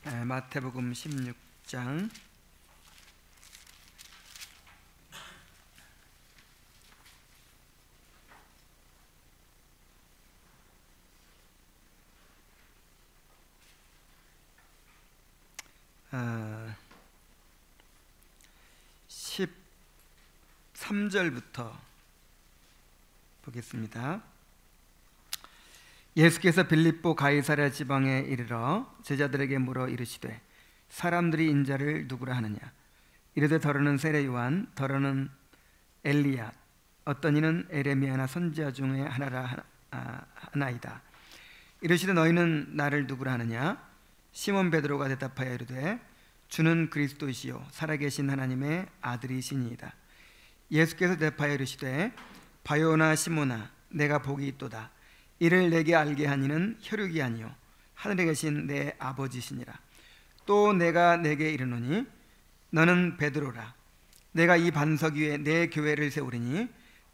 마태복음 16장 어, 13절부터 보겠습니다. 예수께서 빌립보 가이사랴 지방에 이르러 제자들에게 물어 이르시되 사람들이 인자를 누구라 하느냐. 이르되 더러는 세례 요한, 더러는 엘리야, 어떤 이는 에레미야나 선지자 중에 하나이다. 이르시되 너희는 나를 누구라 하느냐. 시몬 베드로가 대답하여 이르되 주는 그리스도이시요 살아계신 하나님의 아들이시니이다. 예수께서 대답하여 이르시되 바요나 시몬아, 내가 복이 있도다. 이를 내게 알게 한 이는 혈육이 아니요 하늘에 계신 내 아버지시니라. 또 내가 내게 이르노니 너는 베드로라. 내가 이 반석 위에 내 교회를 세우리니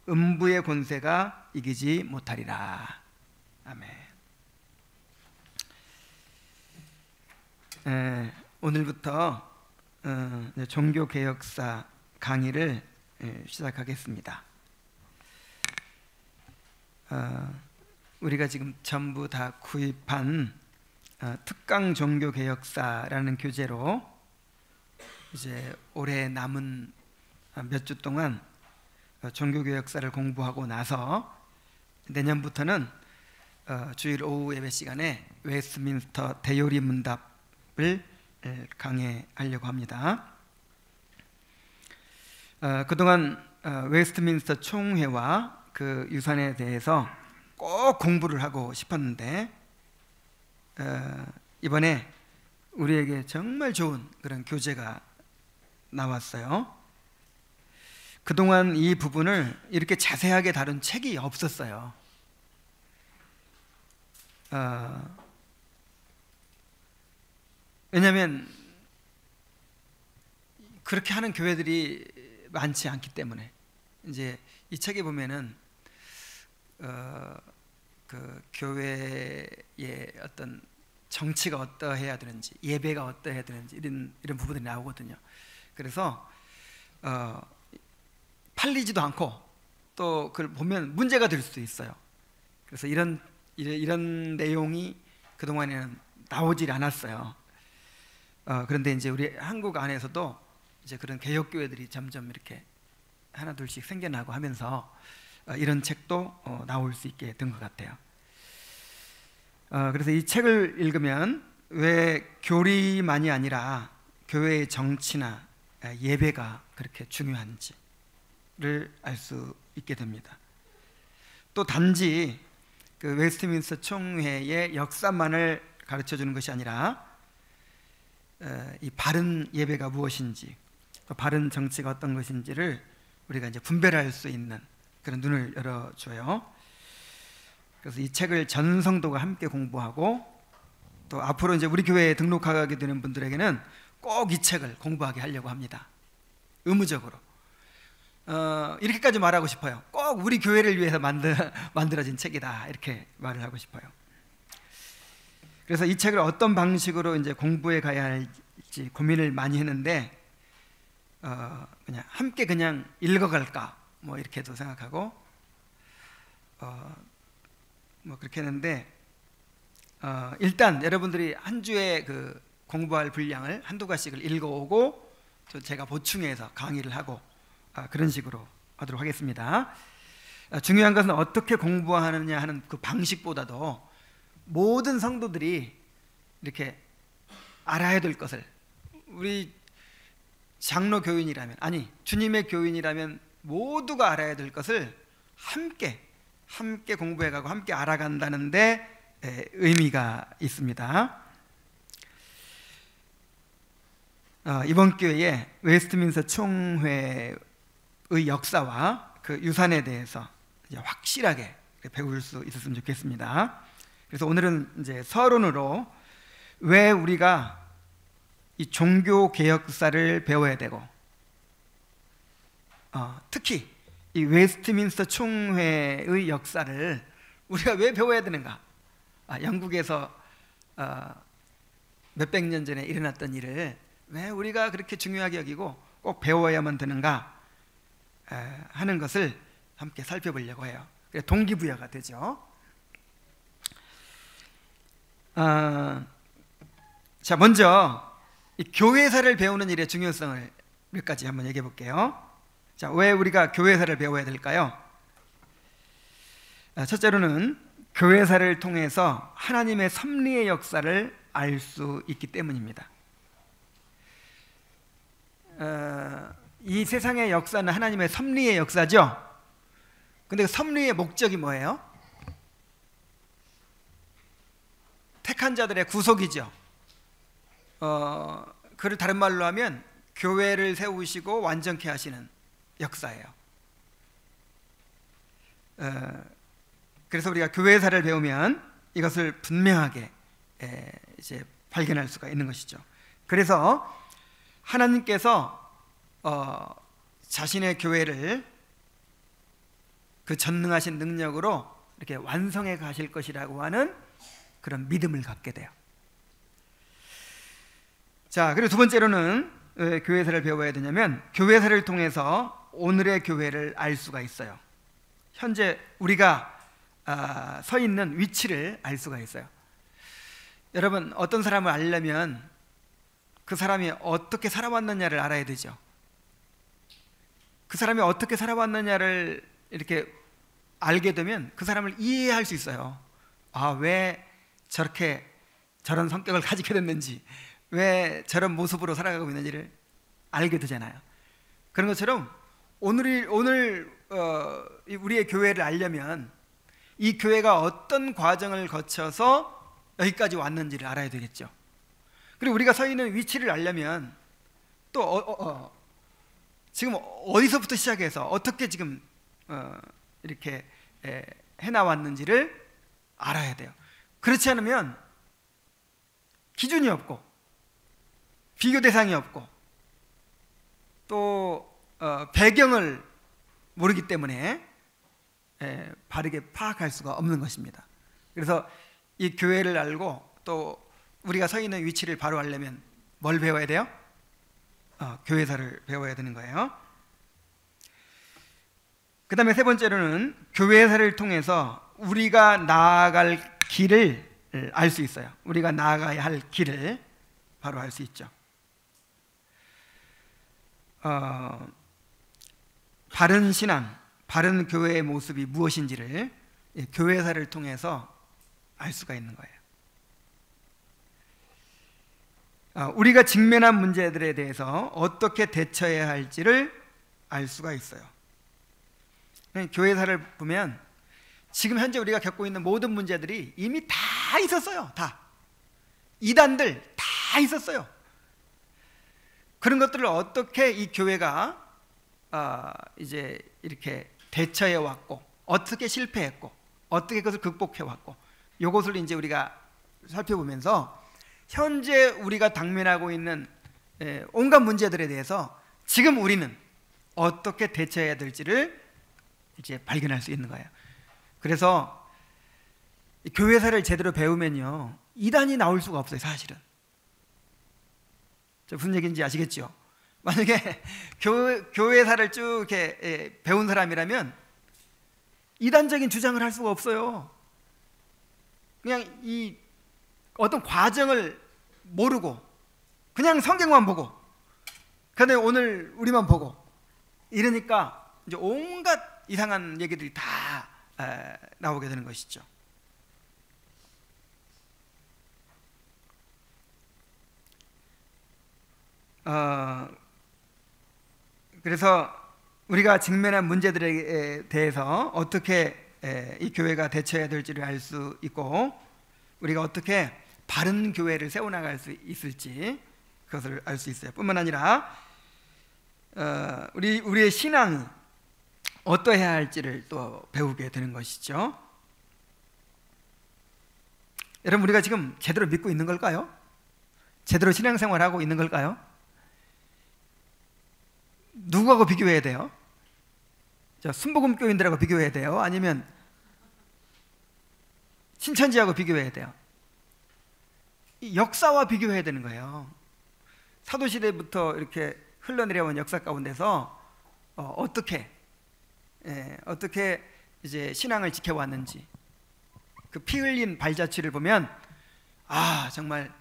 음부의 권세가 이기지 못하리라. 아멘. 오늘부터 종교개혁사 강의를 시작하겠습니다. 우리가 지금 전부 다 구입한 특강 종교개혁사라는 교재로 이제 올해 남은 몇 주 동안 종교개혁사를 공부하고 나서 내년부터는 주일 오후 예배 시간에 웨스트민스터 대요리 문답을 강해하려고 합니다. 그동안 웨스트민스터 총회와 그 유산에 대해서 꼭 공부를 하고 싶었는데 이번에 우리에게 정말 좋은 그런 교재가 나왔어요. 그동안 이 부분을 이렇게 자세하게 다룬 책이 없었어요. 왜냐하면 그렇게 하는 교회들이 많지 않기 때문에. 이제 이 책에 보면은 그 교회의 어떤 정치가 어떠해야 되는지, 예배가 어떠해야 되는지 이런 부분들이 나오거든요. 그래서 팔리지도 않고 또 그걸 보면 문제가 될 수도 있어요. 그래서 이런 내용이 그동안에는 나오질 않았어요. 그런데 이제 우리 한국 안에서도 이제 그런 개혁교회들이 점점 이렇게 하나 둘씩 생겨나고 하면서 이런 책도 나올 수 있게 된 것 같아요. 그래서 이 책을 읽으면 왜 교리만이 아니라 교회의 정치나 예배가 그렇게 중요한지를 알 수 있게 됩니다. 또 단지 그 웨스트민스터 총회의 역사만을 가르쳐 주는 것이 아니라 이 바른 예배가 무엇인지, 또 바른 정치가 어떤 것인지를 우리가 이제 분별할 수 있는 그런 눈을 열어줘요. 그래서 이 책을 전 성도가 함께 공부하고 또 앞으로 이제 우리 교회에 등록하게 되는 분들에게는 꼭 이 책을 공부하게 하려고 합니다. 의무적으로. 이렇게까지 말하고 싶어요. 꼭 우리 교회를 위해서 만들어진 책이다, 이렇게 말을 하고 싶어요. 그래서 이 책을 어떤 방식으로 이제 공부해 가야 할지 고민을 많이 했는데 그냥 함께 그냥 읽어갈까 뭐 이렇게도 생각하고 뭐 그렇게 했는데 일단 여러분들이 한 주에 그 공부할 분량을 한두 가지씩을 읽어오고 또 제가 보충해서 강의를 하고 그런 식으로 하도록 하겠습니다. 중요한 것은 어떻게 공부하느냐 하는 그 방식보다도 모든 성도들이 이렇게 알아야 될 것을, 우리 장로 교인이라면, 아니 주님의 교인이라면 모두가 알아야 될 것을 함께 공부해가고 함께 알아간다는 데 의미가 있습니다. 이번 기회에 웨스트민스터 총회의 역사와 그 유산에 대해서 이제 확실하게 배울 수 있었으면 좋겠습니다. 그래서 오늘은 이제 서론으로 왜 우리가 이 종교개혁사를 배워야 되고 특히 이 웨스트민스터 총회의 역사를 우리가 왜 배워야 되는가. 영국에서 몇백 년 전에 일어났던 일을 왜 우리가 그렇게 중요하게 여기고 꼭 배워야만 되는가 하는 것을 함께 살펴보려고 해요. 동기부여가 되죠. 자, 먼저 이 교회사를 배우는 일의 중요성을 몇 가지 한번 얘기해 볼게요. 자, 왜 우리가 교회사를 배워야 될까요? 첫째로는 교회사를 통해서 하나님의 섭리의 역사를 알 수 있기 때문입니다. 이 세상의 역사는 하나님의 섭리의 역사죠. 근데 그 섭리의 목적이 뭐예요? 택한 자들의 구속이죠. 그를 다른 말로 하면 교회를 세우시고 완전케 하시는 역사예요. 그래서 우리가 교회사를 배우면 이것을 분명하게 이제 발견할 수가 있는 것이죠. 그래서 하나님께서 자신의 교회를 그 전능하신 능력으로 이렇게 완성해 가실 것이라고 하는 그런 믿음을 갖게 돼요. 자, 그리고 두 번째로는 왜 교회사를 배워야 되냐면 교회사를 통해서 오늘의 교회를 알 수가 있어요. 현재 우리가 서 있는 위치를 알 수가 있어요. 여러분, 어떤 사람을 알려면 그 사람이 어떻게 살아왔느냐를 알아야 되죠. 그 사람이 어떻게 살아왔느냐를 이렇게 알게 되면 그 사람을 이해할 수 있어요. 왜 저렇게 저런 성격을 가지게 됐는지, 왜 저런 모습으로 살아가고 있는지를 알게 되잖아요. 그런 것처럼 오늘 우리의 교회를 알려면 이 교회가 어떤 과정을 거쳐서 여기까지 왔는지를 알아야 되겠죠. 그리고 우리가 서 있는 위치를 알려면 또 지금 어디서부터 시작해서 어떻게 지금 이렇게 해나왔는지를 알아야 돼요. 그렇지 않으면 기준이 없고 비교 대상이 없고 또 배경을 모르기 때문에 바르게 파악할 수가 없는 것입니다. 그래서 이 교회를 알고 또 우리가 서 있는 위치를 바로 알려면 뭘 배워야 돼요? 교회사를 배워야 되는 거예요. 그 다음에 세 번째로는 교회사를 통해서 우리가 나아갈 길을 알 수 있어요. 우리가 나아가야 할 길을 바로 알 수 있죠. 바른 신앙, 바른 교회의 모습이 무엇인지를 교회사를 통해서 알 수가 있는 거예요. 우리가 직면한 문제들에 대해서 어떻게 대처해야 할지를 알 수가 있어요. 교회사를 보면 지금 현재 우리가 겪고 있는 모든 문제들이 이미 다 있었어요. 다. 이단들 다 있었어요. 그런 것들을 어떻게 이 교회가 이제 이렇게 대처해 왔고, 어떻게 실패했고, 어떻게 그것을 극복해 왔고, 이것을 이제 우리가 살펴보면서 현재 우리가 당면하고 있는 온갖 문제들에 대해서 지금 우리는 어떻게 대처해야 될지를 이제 발견할 수 있는 거예요. 그래서 교회사를 제대로 배우면요, 이단이 나올 수가 없어요. 사실은 무슨 얘기인지 아시겠죠? 만약에 교회사를 쭉 이렇게 배운 사람이라면 이단적인 주장을 할 수가 없어요. 그냥 이 어떤 과정을 모르고 그냥 성경만 보고, 그런데 오늘 우리만 보고 이러니까 이제 온갖 이상한 얘기들이 다 나오게 되는 것이죠. 그래서 우리가 직면한 문제들에 대해서 어떻게 이 교회가 대처해야 될지를 알 수 있고, 우리가 어떻게 바른 교회를 세워나갈 수 있을지 그것을 알 수 있어요. 뿐만 아니라 우리의 신앙이 어떠해야 할지를 또 배우게 되는 것이죠. 여러분, 우리가 지금 제대로 믿고 있는 걸까요? 제대로 신앙생활하고 있는 걸까요? 누구하고 비교해야 돼요? 순복음 교인들하고 비교해야 돼요? 아니면 신천지하고 비교해야 돼요? 이 역사와 비교해야 되는 거예요. 사도시대부터 이렇게 흘러내려온 역사 가운데서 어떻게 이제 신앙을 지켜왔는지, 그 피 흘린 발자취를 보면 정말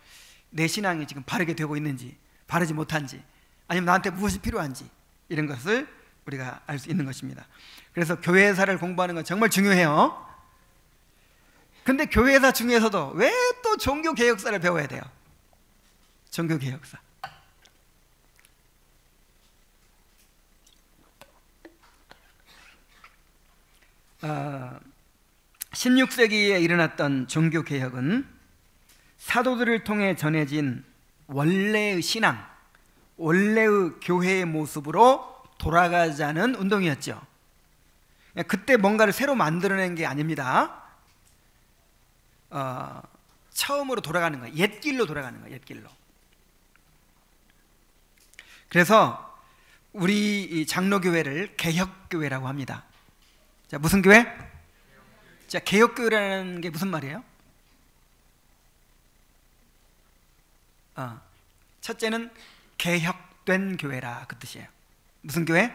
내 신앙이 지금 바르게 되고 있는지 바르지 못한지, 아니면 나한테 무엇이 필요한지, 이런 것을 우리가 알 수 있는 것입니다. 그래서 교회사를 공부하는 건 정말 중요해요. 근데 교회사 중에서도 왜 또 종교개혁사를 배워야 돼요? 종교개혁사. 16세기에 일어났던 종교개혁은 사도들을 통해 전해진 원래의 신앙, 원래의 교회의 모습으로 돌아가자는 운동이었죠. 그때 뭔가를 새로 만들어낸 게 아닙니다. 처음으로 돌아가는 거예요. 옛길로 돌아가는 거예요. 옛길로. 그래서 우리 이 장로교회를 개혁교회라고 합니다. 자, 무슨 교회? 자, 개혁교회라는 게 무슨 말이에요? 첫째는 개혁된 교회라, 그 뜻이에요. 무슨 교회?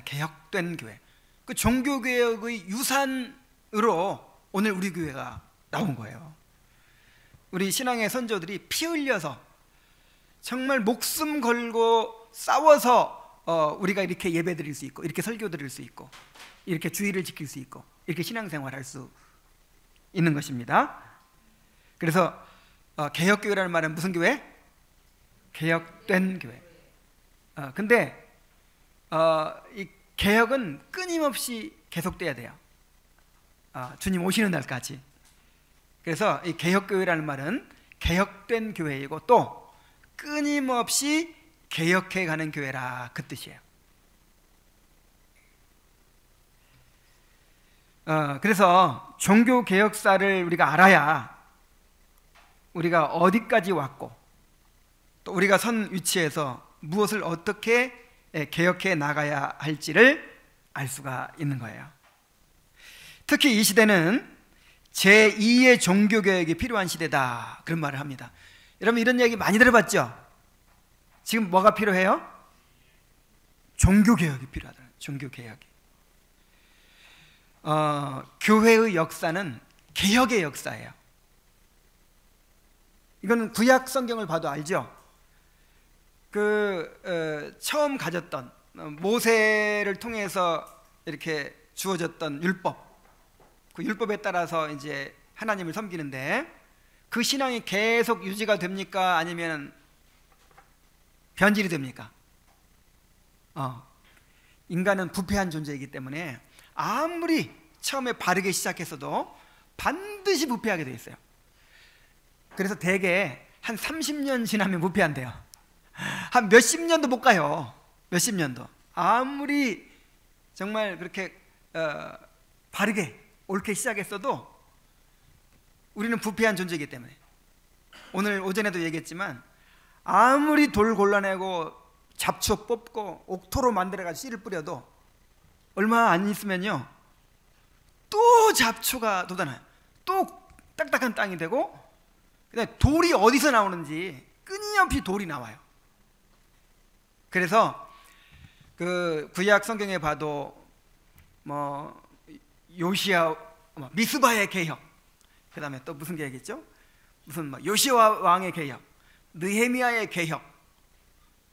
개혁된 교회. 그 종교개혁의 유산으로 오늘 우리 교회가 나온 거예요. 우리 신앙의 선조들이 피 흘려서 정말 목숨 걸고 싸워서 우리가 이렇게 예배 드릴 수 있고, 이렇게 설교 드릴 수 있고, 이렇게 주의를 지킬 수 있고, 이렇게 신앙생활할 수 있는 것입니다. 그래서 개혁교회라는 말은 무슨 교회? 개혁된 교회. 근데 이 개혁은 끊임없이 계속돼야 돼요. 주님 오시는 날까지. 그래서 이 개혁교회라는 말은 개혁된 교회이고, 또 끊임없이 개혁해가는 교회라, 그 뜻이에요. 그래서 종교개혁사를 우리가 알아야 우리가 어디까지 왔고, 또 우리가 선 위치에서 무엇을 어떻게 개혁해 나가야 할지를 알 수가 있는 거예요. 특히 이 시대는 제2의 종교개혁이 필요한 시대다, 그런 말을 합니다. 여러분 이런 얘기 많이 들어봤죠? 지금 뭐가 필요해요? 종교개혁이 필요하다. 종교개혁이. 교회의 역사는 개혁의 역사예요. 이건 구약 성경을 봐도 알죠? 처음 가졌던 모세를 통해서 이렇게 주어졌던 율법, 그 율법에 따라서 이제 하나님을 섬기는데, 그 신앙이 계속 유지가 됩니까? 아니면 변질이 됩니까? 인간은 부패한 존재이기 때문에 아무리 처음에 바르게 시작했어도 반드시 부패하게 돼 있어요. 그래서 대개 한 30년 지나면 부패한대요. 한 몇십 년도 못 가요. 몇십 년도. 아무리 정말 그렇게 바르게 옳게 시작했어도 우리는 부패한 존재이기 때문에, 오늘 오전에도 얘기했지만 아무리 돌 골라내고 잡초 뽑고 옥토로 만들어가지고 씨를 뿌려도 얼마 안 있으면요 또 잡초가 돋아나요. 또 딱딱한 땅이 되고, 그다음에 돌이 어디서 나오는지 끊임없이 돌이 나와요. 그래서 그 구약 성경에 봐도 뭐 요시야, 미스바의 개혁, 그 다음에 또 무슨 개혁이죠? 무슨 요시야 왕의 개혁, 느헤미야의 개혁,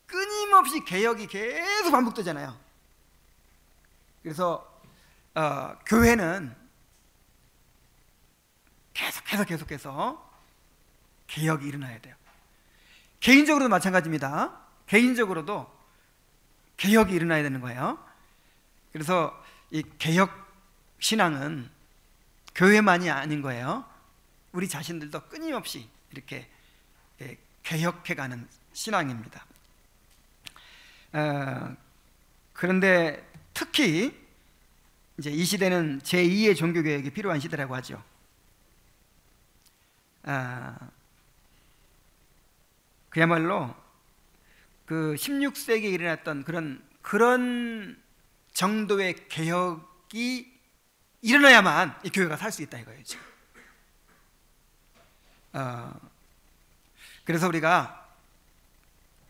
끊임없이 개혁이 계속 반복되잖아요. 그래서 교회는 계속해서 개혁이 일어나야 돼요. 개인적으로도 마찬가지입니다. 개인적으로도 개혁이 일어나야 되는 거예요. 그래서 이 개혁 신앙은 교회만이 아닌 거예요. 우리 자신들도 끊임없이 이렇게 개혁해가는 신앙입니다. 그런데 특히 이제 이 시대는 제2의 종교개혁이 필요한 시대라고 하죠. 그야말로 그 16세기에 일어났던 그런 정도의 개혁이 일어나야만 이 교회가 살 수 있다 이거예요. 지금 그래서 우리가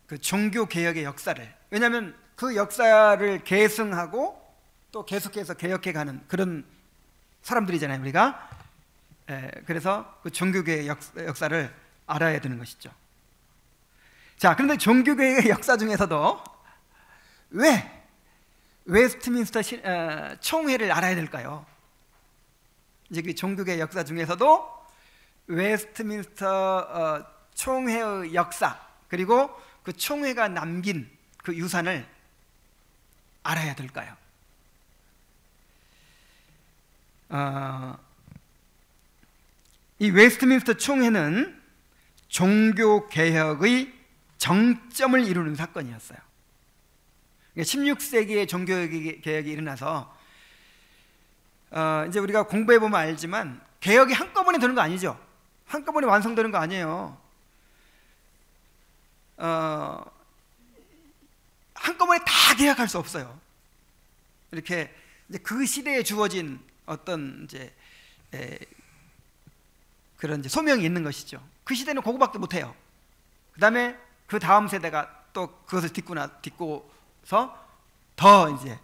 그 종교 개혁의 역사를, 왜냐하면 그 역사를 계승하고 또 계속해서 개혁해가는 그런 사람들이잖아요, 우리가. 그래서 그 종교개혁의 역사를 알아야 되는 것이죠. 자, 그런데 종교개혁의 역사 중에서도 왜 웨스트민스터 총회를 알아야 될까요? 이제 그 종교개혁 역사 중에서도 웨스트민스터 총회의 역사, 그리고 그 총회가 남긴 그 유산을 알아야 될까요? 이 웨스트민스터 총회는 종교개혁의 정점을 이루는 사건이었어요. 16세기에 종교개혁이 일어나서 이제 우리가 공부해보면 알지만 개혁이 한꺼번에 되는 거 아니죠. 한꺼번에 완성되는 거 아니에요. 한꺼번에 다 개혁할 수 없어요. 이렇게 이제 그 시대에 주어진 어떤 이제 그런 이제 소명이 있는 것이죠. 그 시대는 그거밖에 못해요. 그 다음에 그 다음 세대가 또 그것을 딛고서 더 이제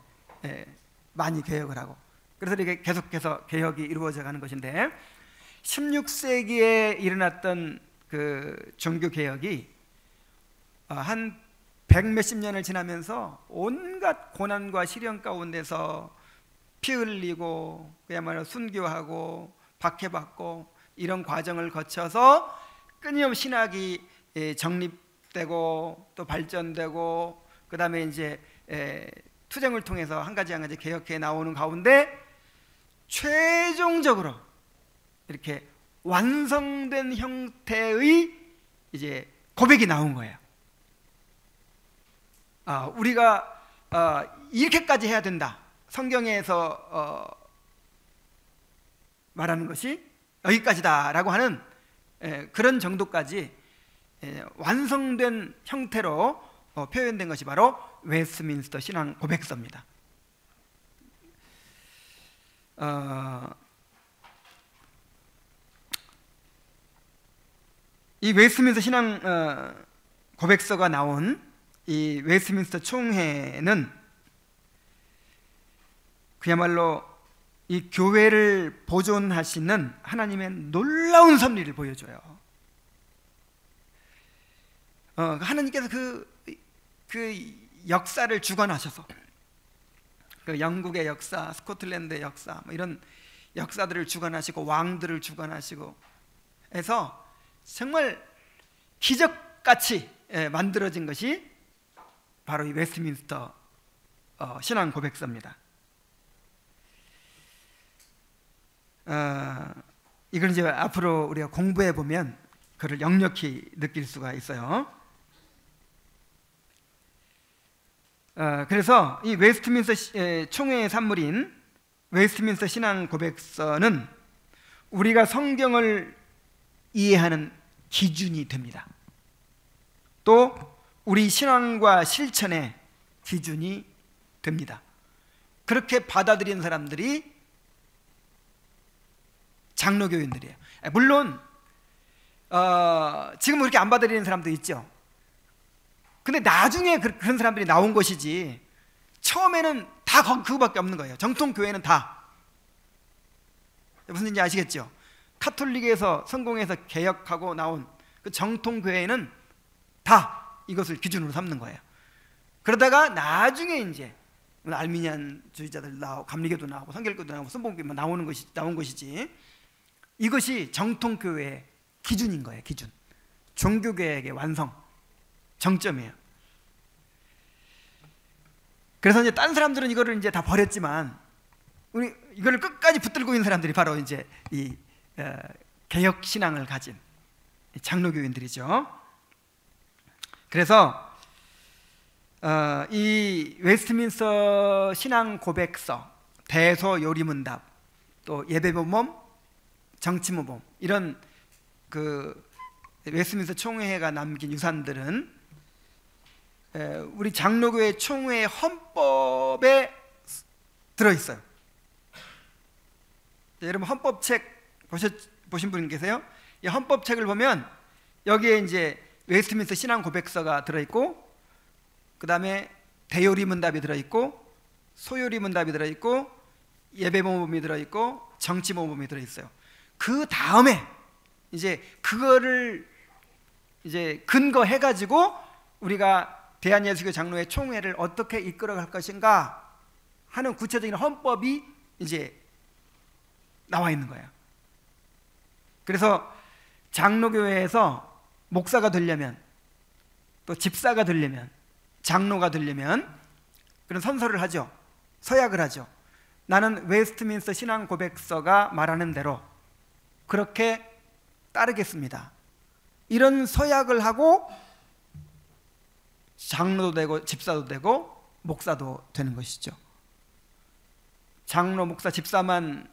많이 개혁을 하고, 그래서 이렇게 계속해서 개혁이 이루어져 가는 것인데, 16세기에 일어났던 그 종교 개혁이 한 100몇십 년을 지나면서 온갖 고난과 시련 가운데서 피 흘리고 그야말로 순교하고 박해받고 이런 과정을 거쳐서 끊임없이 신학이 정립되고 또 발전되고, 그 다음에 이제 투쟁을 통해서 한 가지 한 가지 개혁해 나오는 가운데 최종적으로 이렇게 완성된 형태의 이제 고백이 나온 거예요. 우리가 이렇게까지 해야 된다. 성경에서 말하는 것이 여기까지다라고 하는 그런 정도까지 완성된 형태로 표현된 것이 바로 웨스트민스터 신앙 고백서입니다. 이 웨스트민스터 신앙 고백서가 나온 이 웨스트민스터 총회는 그야말로 이 교회를 보존하시는 하나님의 놀라운 섭리를 보여줘요. 하나님께서 그 역사를 주관하셔서, 그 영국의 역사, 스코틀랜드의 역사, 뭐 이런 역사들을 주관하시고 왕들을 주관하시고 해서 정말 기적같이 만들어진 것이 바로 이 웨스트민스터 신앙 고백서입니다. 이걸 이제 앞으로 우리가 공부해 보면 그를 역력히 느낄 수가 있어요. 그래서 이 웨스트민스터 총회의 산물인 웨스트민스터 신앙 고백서는 우리가 성경을 이해하는 기준이 됩니다. 또 우리 신앙과 실천의 기준이 됩니다. 그렇게 받아들인 사람들이 장로교인들이에요. 물론 지금 그렇게 안 받아들이는 사람도 있죠. 근데 나중에 그런 사람들이 나온 것이지, 처음에는 다 그거밖에 없는 거예요. 정통교회는 다. 무슨 얘기인지 아시겠죠? 카톨릭에서 성공해서 개혁하고 나온 그 정통교회는 다 이것을 기준으로 삼는 거예요. 그러다가 나중에 이제 알미니안주의자들 나오고 감리교도 나오고 성결교도 나오고 선봉교만 나온 것이지, 이것이 정통교회의 기준인 거예요. 기준. 종교개혁의 완성 정점이에요. 그래서 이제 딴 사람들은 이거를 이제 다 버렸지만, 우리 이거를 끝까지 붙들고 있는 사람들이 바로 이제 이 개혁 신앙을 가진 장로교인들이죠. 그래서 이 웨스트민스터 신앙 고백서, 대소요리문답, 또 예배모범, 정치모범, 이런 그 웨스트민스터 총회가 남긴 유산들은 우리 장로교회 총회의 헌법에 들어있어요. 여러분 헌법책 보신 분 계세요? 이 헌법책을 보면 여기에 이제 웨스트민스터 신앙 고백서가 들어있고, 그 다음에 대요리 문답이 들어있고, 소요리 문답이 들어있고, 예배 모범이 들어있고, 정치 모범이 들어있어요. 그 다음에 이제 그거를 이제 근거해가지고 우리가 대한예수교 장로회 총회를 어떻게 이끌어갈 것인가 하는 구체적인 헌법이 이제 나와 있는 거예요. 그래서 장로교회에서 목사가 되려면, 또 집사가 되려면, 장로가 되려면 그런 선서를 하죠. 서약을 하죠. 나는 웨스트민스터 신앙 고백서가 말하는 대로 그렇게 따르겠습니다. 이런 서약을 하고 장로도 되고 집사도 되고 목사도 되는 것이죠. 장로, 목사, 집사만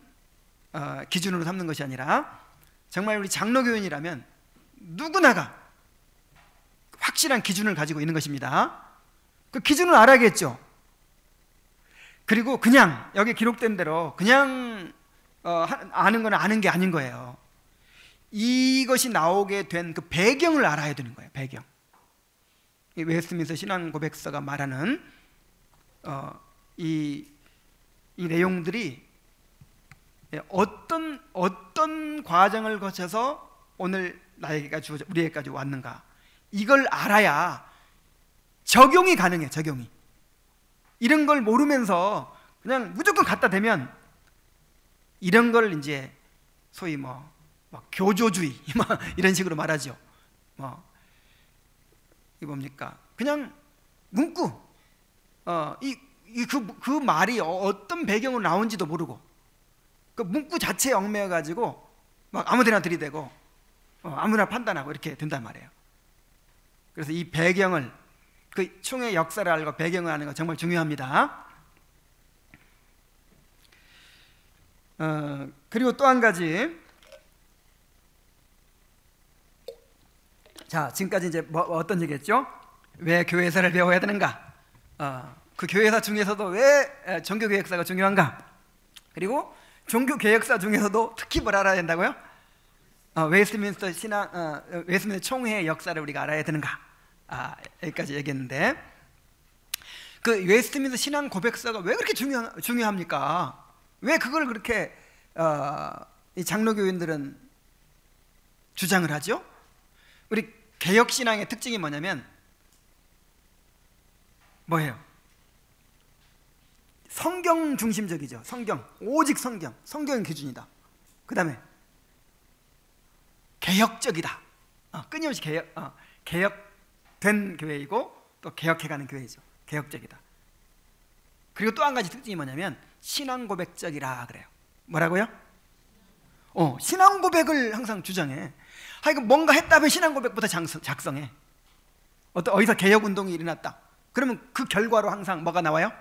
기준으로 삼는 것이 아니라 정말 우리 장로교인이라면 누구나가 확실한 기준을 가지고 있는 것입니다. 그 기준을 알아야겠죠. 그리고 그냥 여기 기록된 대로 그냥 아는 건 아는 게 아닌 거예요. 이것이 나오게 된 그 배경을 알아야 되는 거예요. 배경. 이 웨스트민스터 신앙 고백서가 말하는 이 내용들이 어떤 과정을 거쳐서 오늘 나에게까지, 우리에게까지 왔는가, 이걸 알아야 적용이 가능해. 적용이. 이런 걸 모르면서 그냥 무조건 갖다 대면 이런 걸 이제 소위 뭐 교조주의 이런 식으로 말하죠. 이 뭡니까? 그냥 문구. 그 말이 어떤 배경으로 나온지도 모르고 그 문구 자체에 얽매여 가지고 막 아무데나 들이대고 아무나 판단하고 이렇게 된단 말이에요. 그래서 이 배경을, 그 총의 역사를 알고 배경을 아는 거 정말 중요합니다. 그리고 또 한 가지. 자, 지금까지 이제 어떤 얘기했죠? 왜 교회사를 배워야 되는가? 그 교회사 중에서도 왜 종교개혁사가 중요한가? 그리고 종교개혁사 중에서도 특히 뭘 알아야 된다고요? 웨스트민스터 웨스트민스터 총회의 역사를 우리가 알아야 되는가? 여기까지 얘기했는데, 그 웨스트민스터 신앙 고백서가 왜 그렇게 중요합니까? 왜 그걸 그렇게 이 장로교인들은 주장을 하죠? 우리 개혁신앙의 특징이 뭐냐면 뭐예요? 성경 중심적이죠. 성경, 오직 성경, 성경이 기준이다. 그 다음에 개혁적이다. 끊임없이 개혁된 교회이고 또 개혁해가는 교회이죠. 개혁적이다. 그리고 또 한 가지 특징이 뭐냐면 신앙 고백적이라 그래요. 뭐라고요? 신앙 고백을 항상 주장해. 뭔가 했다면 신앙 고백부터 작성해. 어디서 개혁 운동이 일어났다. 그러면 그 결과로 항상 뭐가 나와요?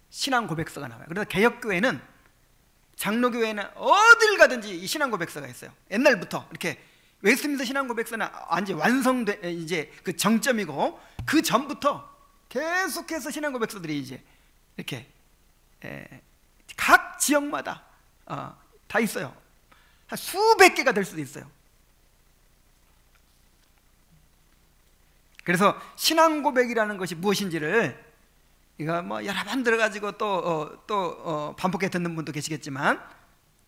신앙 고백서가 나와요. 그래서 개혁교회는, 장로교회는 어딜 가든지 이 신앙 고백서가 있어요. 옛날부터 이렇게 웨스트민스터 신앙 고백서는 완전 완성돼 이제 그 정점이고, 그 전부터 계속해서 신앙 고백서들이 이제 이렇게 각 지역마다 다 있어요. 한 수백 개가 될 수도 있어요. 그래서 신앙 고백이라는 것이 무엇인지를 이거 여러 번 들어가지고 또 반복해 듣는 분도 계시겠지만,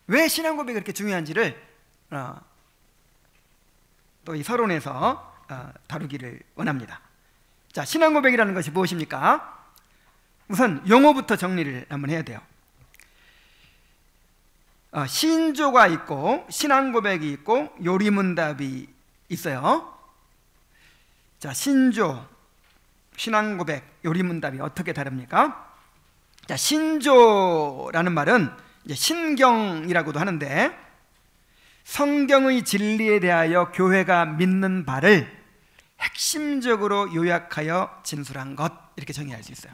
왜 신앙 고백이 그렇게 중요한지를 또 이 서론에서 다루기를 원합니다. 자, 신앙 고백이라는 것이 무엇입니까? 우선 용어부터 정리를 한번 해야 돼요. 신조가 있고 신앙 고백이 있고 요리문답이 있어요. 자, 신조, 신앙 고백, 요리문답이 어떻게 다릅니까? 자, 신조라는 말은 이제 신경이라고도 하는데, 성경의 진리에 대하여 교회가 믿는 바를 핵심적으로 요약하여 진술한 것, 이렇게 정의할 수 있어요.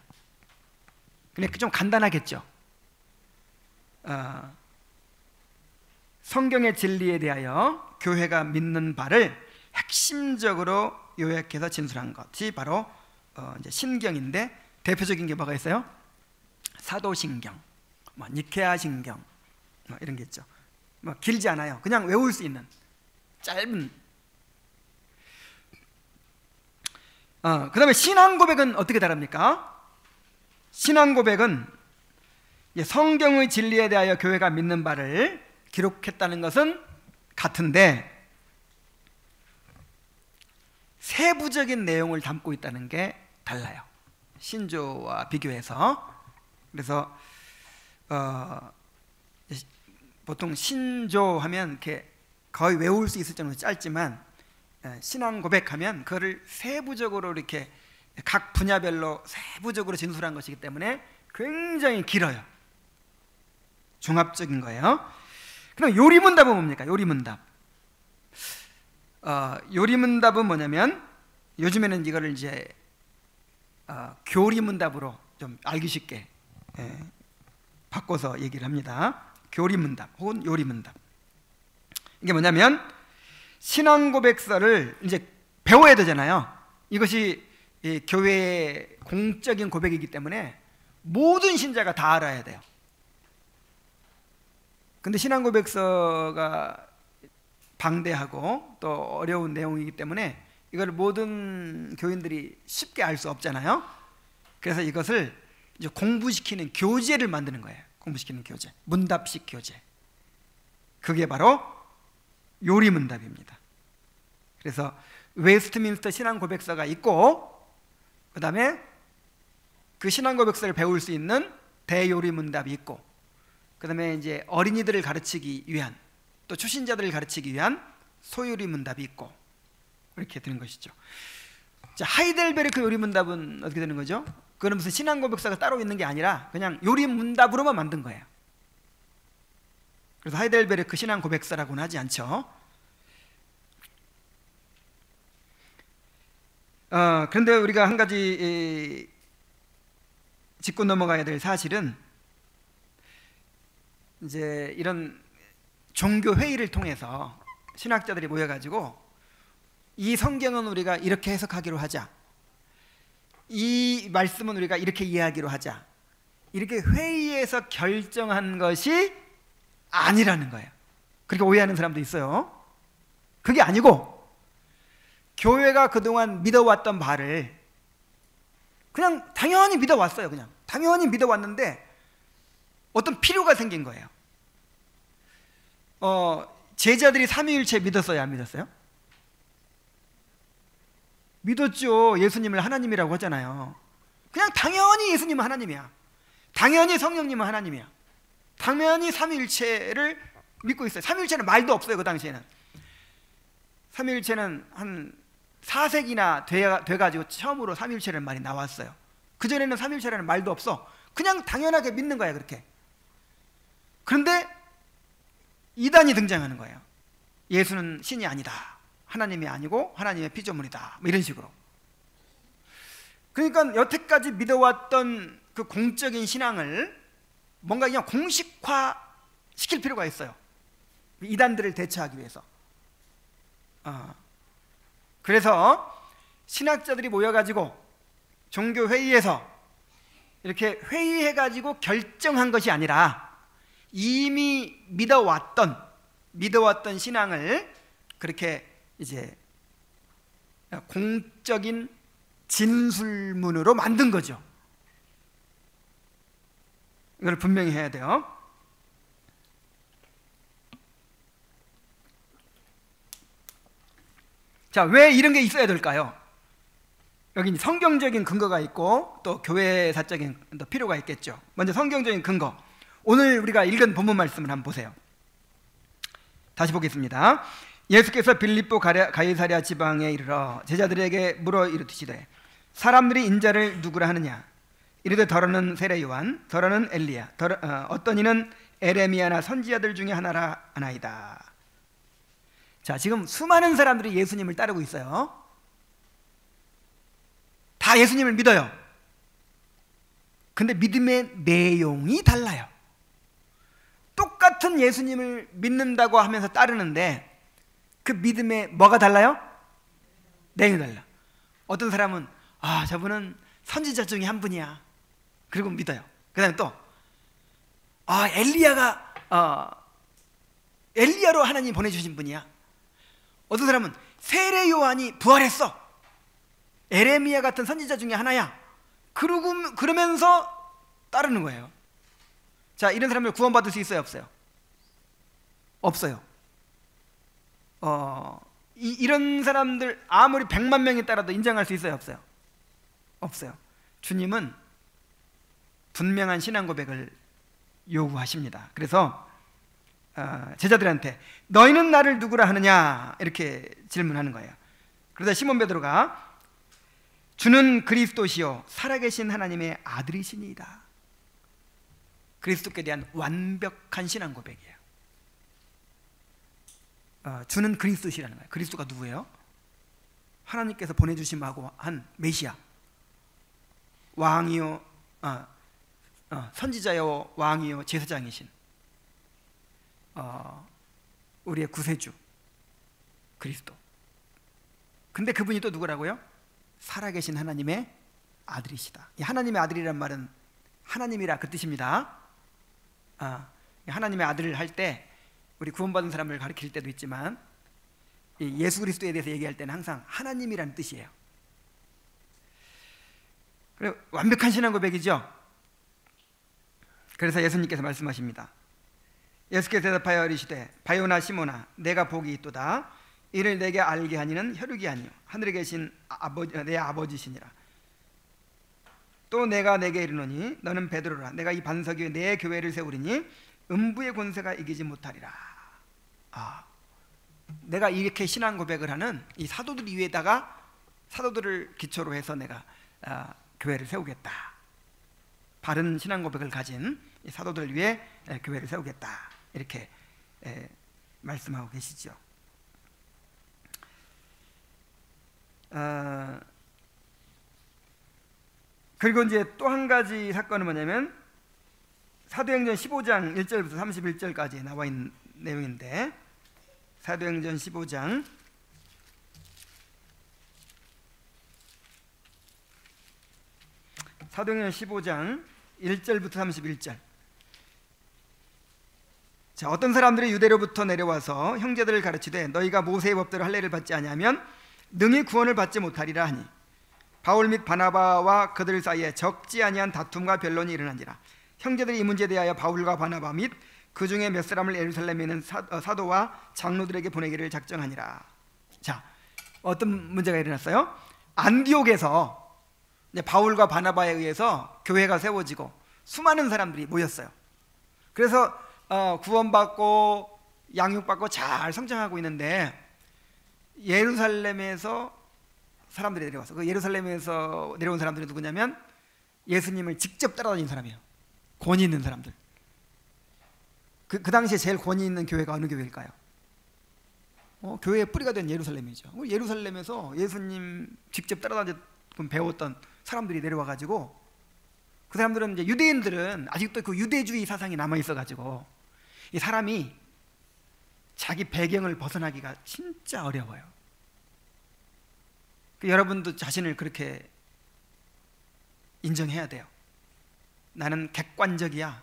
근데 좀 간단하겠죠. 성경의 진리에 대하여 교회가 믿는 바를 핵심적으로 요약해서 진술한 것이 바로 이제 신경인데, 대표적인 게 뭐가 있어요? 사도신경, 니케아 신경, 이런 게 있죠. 길지 않아요. 그냥 외울 수 있는 짧은. 그 다음에 신앙 고백은 어떻게 다릅니까? 신앙 고백은 성경의 진리에 대하여 교회가 믿는 바를 기록했다는 것은 같은데 세부적인 내용을 담고 있다는 게 달라요. 신조와 비교해서. 그래서 보통 신조하면 이렇게 거의 외울 수 있을 정도로 짧지만 신앙 고백하면 그거를 세부적으로 이렇게 각 분야별로 세부적으로 진술한 것이기 때문에 굉장히 길어요. 종합적인 거예요. 그럼 요리문답은 뭡니까? 요리문답. 요리문답은 뭐냐면 요즘에는 이거를 이제 교리문답으로 좀 알기 쉽게 바꿔서 얘기를 합니다. 교리문답 혹은 요리문답. 이게 뭐냐면 신앙 고백서를 이제 배워야 되잖아요. 이것이 교회의 공적인 고백이기 때문에 모든 신자가 다 알아야 돼요. 근데 신앙 고백서가 방대하고 또 어려운 내용이기 때문에 이걸 모든 교인들이 쉽게 알 수 없잖아요. 그래서 이것을 이제 공부시키는 교재를 만드는 거예요. 공부시키는 교재, 문답식 교재. 그게 바로 요리문답입니다. 그래서 웨스트민스터 신앙 고백서가 있고 그 다음에 그 신앙 고백서를 배울 수 있는 대요리문답이 있고 그 다음에 이제 어린이들을 가르치기 위한 또 초신자들을 가르치기 위한 소요리문답이 있고 이렇게 되는 것이죠. 자, 하이델베르크 요리문답은 어떻게 되는 거죠? 그건 무슨 신앙 고백서가 따로 있는 게 아니라 그냥 요리문답으로만 만든 거예요. 그래서 하이델베르크 신앙 고백서라고는 하지 않죠. 그런데 우리가 한 가지 짚고 넘어가야 될 사실은 이제 이런 종교 회의를 통해서 신학자들이 모여가지고 이 성경은 우리가 이렇게 해석하기로 하자, 이 말씀은 우리가 이렇게 이해하기로 하자, 이렇게 회의에서 결정한 것이 아니라는 거예요. 그렇게 오해하는 사람도 있어요. 그게 아니고 교회가 그동안 믿어왔던 바를 그냥 당연히 믿어왔어요. 그냥 당연히 믿어왔는데 어떤 필요가 생긴 거예요. 제자들이 삼위일체 믿었어요? 안 믿었어요? 믿었죠. 예수님을 하나님이라고 하잖아요. 그냥 당연히 예수님은 하나님이야. 당연히 성령님은 하나님이야. 당연히 삼위일체를 믿고 있어요. 삼위일체는 말도 없어요. 그 당시에는 삼위일체는 한 4세기나 돼가지고 처음으로 삼위일체라는 말이 나왔어요. 그전에는 삼위일체라는 말도 없어. 그냥 당연하게 믿는 거야. 그렇게. 그런데 이단이 등장하는 거예요. 예수는 신이 아니다, 하나님이 아니고 하나님의 피조물이다, 뭐 이런 식으로. 그러니까 여태까지 믿어왔던 그 공적인 신앙을 뭔가 그냥 공식화 시킬 필요가 있어요. 이단들을 대처하기 위해서. 그래서 신학자들이 모여가지고 종교회의에서 이렇게 회의해가지고 결정한 것이 아니라 이미 믿어왔던 신앙을 그렇게 이제 공적인 진술문으로 만든 거죠. 이걸 분명히 해야 돼요. 자, 왜 이런 게 있어야 될까요? 여기 성경적인 근거가 있고 또 교회사적인 또 필요가 있겠죠. 먼저 성경적인 근거. 오늘 우리가 읽은 본문 말씀을 한번 보세요. 다시 보겠습니다. 예수께서 빌립보 가이사랴 지방에 이르러 제자들에게 물어 이르시되 사람들이 인자를 누구라 하느냐? 이르되 더러는 세례 요한, 더러는 엘리야, 어떤 이는 에레미야나 선지자들 중에 하나라 하나이다. 자, 지금 수많은 사람들이 예수님을 따르고 있어요. 다 예수님을 믿어요. 근데 믿음의 내용이 달라요. 똑같은 예수님을 믿는다고 하면서 따르는데 그 믿음의 뭐가 달라요? 내용이 달라. 어떤 사람은 저분은 선지자 중에 한 분이야. 그리고 믿어요. 그 다음에 또 엘리야가 엘리야로 하나님 보내주신 분이야. 어떤 사람은 세례 요한이 부활했어, 에레미야 같은 선지자 중에 하나야, 그러면서 따르는 거예요. 자, 이런 사람을 구원받을 수 있어요, 없어요? 없어요. 이런 사람들 아무리 100만 명이 따라도 인정할 수 있어요, 없어요? 없어요. 주님은 분명한 신앙 고백을 요구하십니다. 그래서 제자들한테 너희는 나를 누구라 하느냐 이렇게 질문하는 거예요. 그러다 시몬 베드로가 주는 그리스도시요 살아계신 하나님의 아들이시니이다. 그리스도께 대한 완벽한 신앙 고백이에요. 주는 그리스도시라는 거예요. 그리스도가 누구예요? 하나님께서 보내주심하고 한 메시아, 왕이요, 선지자요, 왕이요, 제사장이신 우리의 구세주 그리스도. 근데 그분이 또 누구라고요? 살아계신 하나님의 아들이시다. 이 하나님의 아들이란 말은 하나님이라 그 뜻입니다. 하나님의 아들을 할 때 우리 구원받은 사람을 가리킬 때도 있지만 예수 그리스도에 대해서 얘기할 때는 항상 하나님이라는 뜻이에요. 그리고 완벽한 신앙 고백이죠. 그래서 예수님께서 말씀하십니다. 예수께서 대답하여 이르시되 바요나 시모나 내가 복이 있도다. 이를 내게 알게 하니는 혈육이 아니요 하늘에 계신 내 아버지시니라. 또 내가 내게 이르노니 너는 베드로라. 내가 이 반석 위에 내 교회를 세우리니 음부의 권세가 이기지 못하리라. 내가 이렇게 신앙 고백을 하는 이 사도들 위에다가 사도들을 기초로 해서 내가 교회를 세우겠다. 바른 신앙 고백을 가진 이 사도들 위에 교회를 세우겠다. 이렇게 말씀하고 계시죠. 그리고 이제 또 한 가지 사건은 뭐냐면 사도행전 15장 1절부터 31절까지 나와 있는 내용인데, 사도행전 15장 1절부터 31절. 자, 어떤 사람들이 유대로부터 내려와서 형제들을 가르치되 너희가 모세의 법대로 할례를 받지 아니하면 능히 구원을 받지 못하리라 하니 바울 및 바나바와 그들 사이에 적지 아니한 다툼과 변론이 일어난지라. 형제들이 이 문제에 대하여 바울과 바나바 및 그 중에 몇 사람을 예루살렘에 있는 사도와 장로들에게 보내기를 작정하니라. 자, 어떤 문제가 일어났어요? 안디옥에서 바울과 바나바에 의해서 교회가 세워지고 수많은 사람들이 모였어요. 그래서 구원받고 양육받고 잘 성장하고 있는데 예루살렘에서 사람들이 내려와서, 그 예루살렘에서 내려온 사람들이 누구냐면 예수님을 직접 따라다니는 사람이에요. 권위 있는 사람들. 그 당시에 제일 권위 있는 교회가 어느 교회일까요? 교회의 뿌리가 된 예루살렘이죠. 예루살렘에서 예수님 직접 따라다니고 배웠던 사람들이 내려와가지고, 그 사람들은 이제 유대인들은 아직도 그 유대주의 사상이 남아 있어가지고 이 사람이 자기 배경을 벗어나기가 진짜 어려워요. 여러분도 자신을 그렇게 인정해야 돼요. 나는 객관적이야,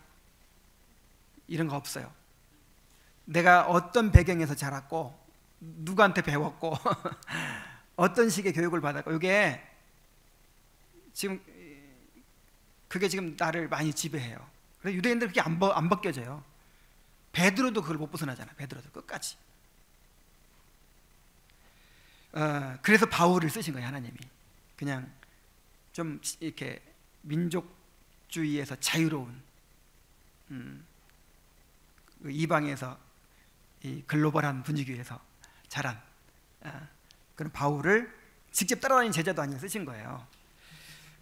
이런 거 없어요. 내가 어떤 배경에서 자랐고 누구한테 배웠고 어떤 식의 교육을 받았고, 이게 지금 그게 지금 나를 많이 지배해요. 그래서 유대인들 그게 안 벗겨져요. 베드로도 그걸 못 벗어나잖아. 베드로도 끝까지. 그래서 바울을 쓰신 거예요, 하나님이. 그냥 좀 이렇게 민족주의에서 자유로운 이방에서 이 글로벌한 분위기에서 자란 그런 바울을 직접 따라다니는 제자도 아니고 쓰신 거예요.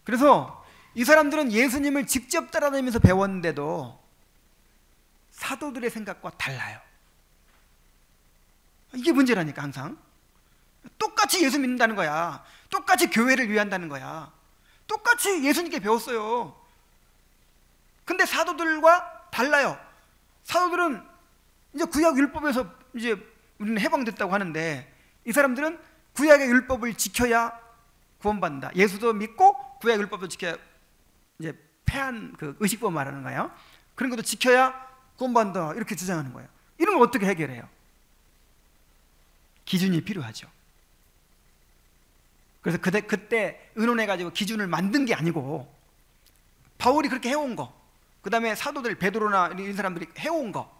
그래서 이 사람들은 예수님을 직접 따라다니면서 배웠는데도 사도들의 생각과 달라요. 이게 문제라니까. 항상 똑같이 예수 믿는다는 거야. 똑같이 교회를 위한다는 거야. 똑같이 예수님께 배웠어요. 근데 사도들과 달라요. 사도들은 이제 구약 율법에서 이제 우리는 해방됐다고 하는데, 이 사람들은 구약의 율법을 지켜야 구원받는다. 예수도 믿고 구약 율법도 지켜야, 이제 폐한 그 의식법 말하는 거예요. 그런 것도 지켜야 구원받는다, 이렇게 주장하는 거예요. 이런 걸 어떻게 해결해요? 기준이 필요하죠. 그래서 그때 의논해가지고 기준을 만든 게 아니고 바울이 그렇게 해온 거, 그 다음에 사도들 베드로나 이런 사람들이 해온 거,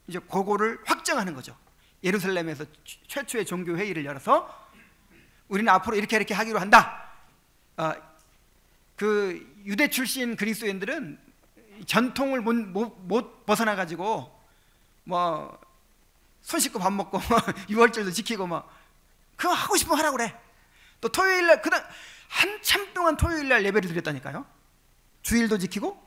이제 그거를 확정하는 거죠. 예루살렘에서 최초의 종교 회의를 열어서 우리는 앞으로 이렇게 하기로 한다. 그 유대 출신 그리스도인들은 전통을 못 벗어나 가지고 뭐 손 씻고 밥 먹고 유월절도 지키고 뭐 그거 하고 싶으면 하라고 그래. 또 토요일날 그다음 한참 동안 토요일날 예배를 드렸다니까요. 주일도 지키고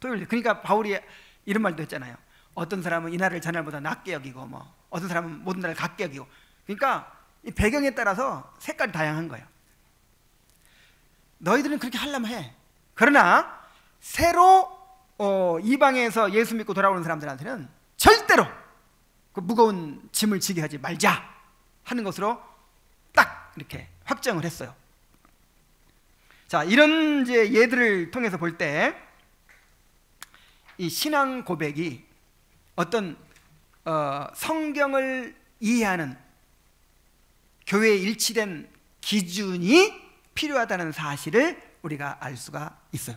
토요일. 그러니까 바울이 이런 말도 했잖아요. 어떤 사람은 이날을 전날보다 낮게 여기고 뭐 어떤 사람은 모든 날을 같게 여기고. 그러니까 이 배경에 따라서 색깔이 다양한 거예요. 너희들은 그렇게 하려면 해. 그러나 새로 이방에서 예수 믿고 돌아오는 사람들한테는 절대로 그 무거운 짐을 지게 하지 말자 하는 것으로 딱 이렇게 확정을 했어요. 자, 이런 이제 예들을 통해서 볼 때 이 신앙 고백이 어떤 성경을 이해하는 교회에 일치된 기준이 필요하다는 사실을 우리가 알 수가 있어요.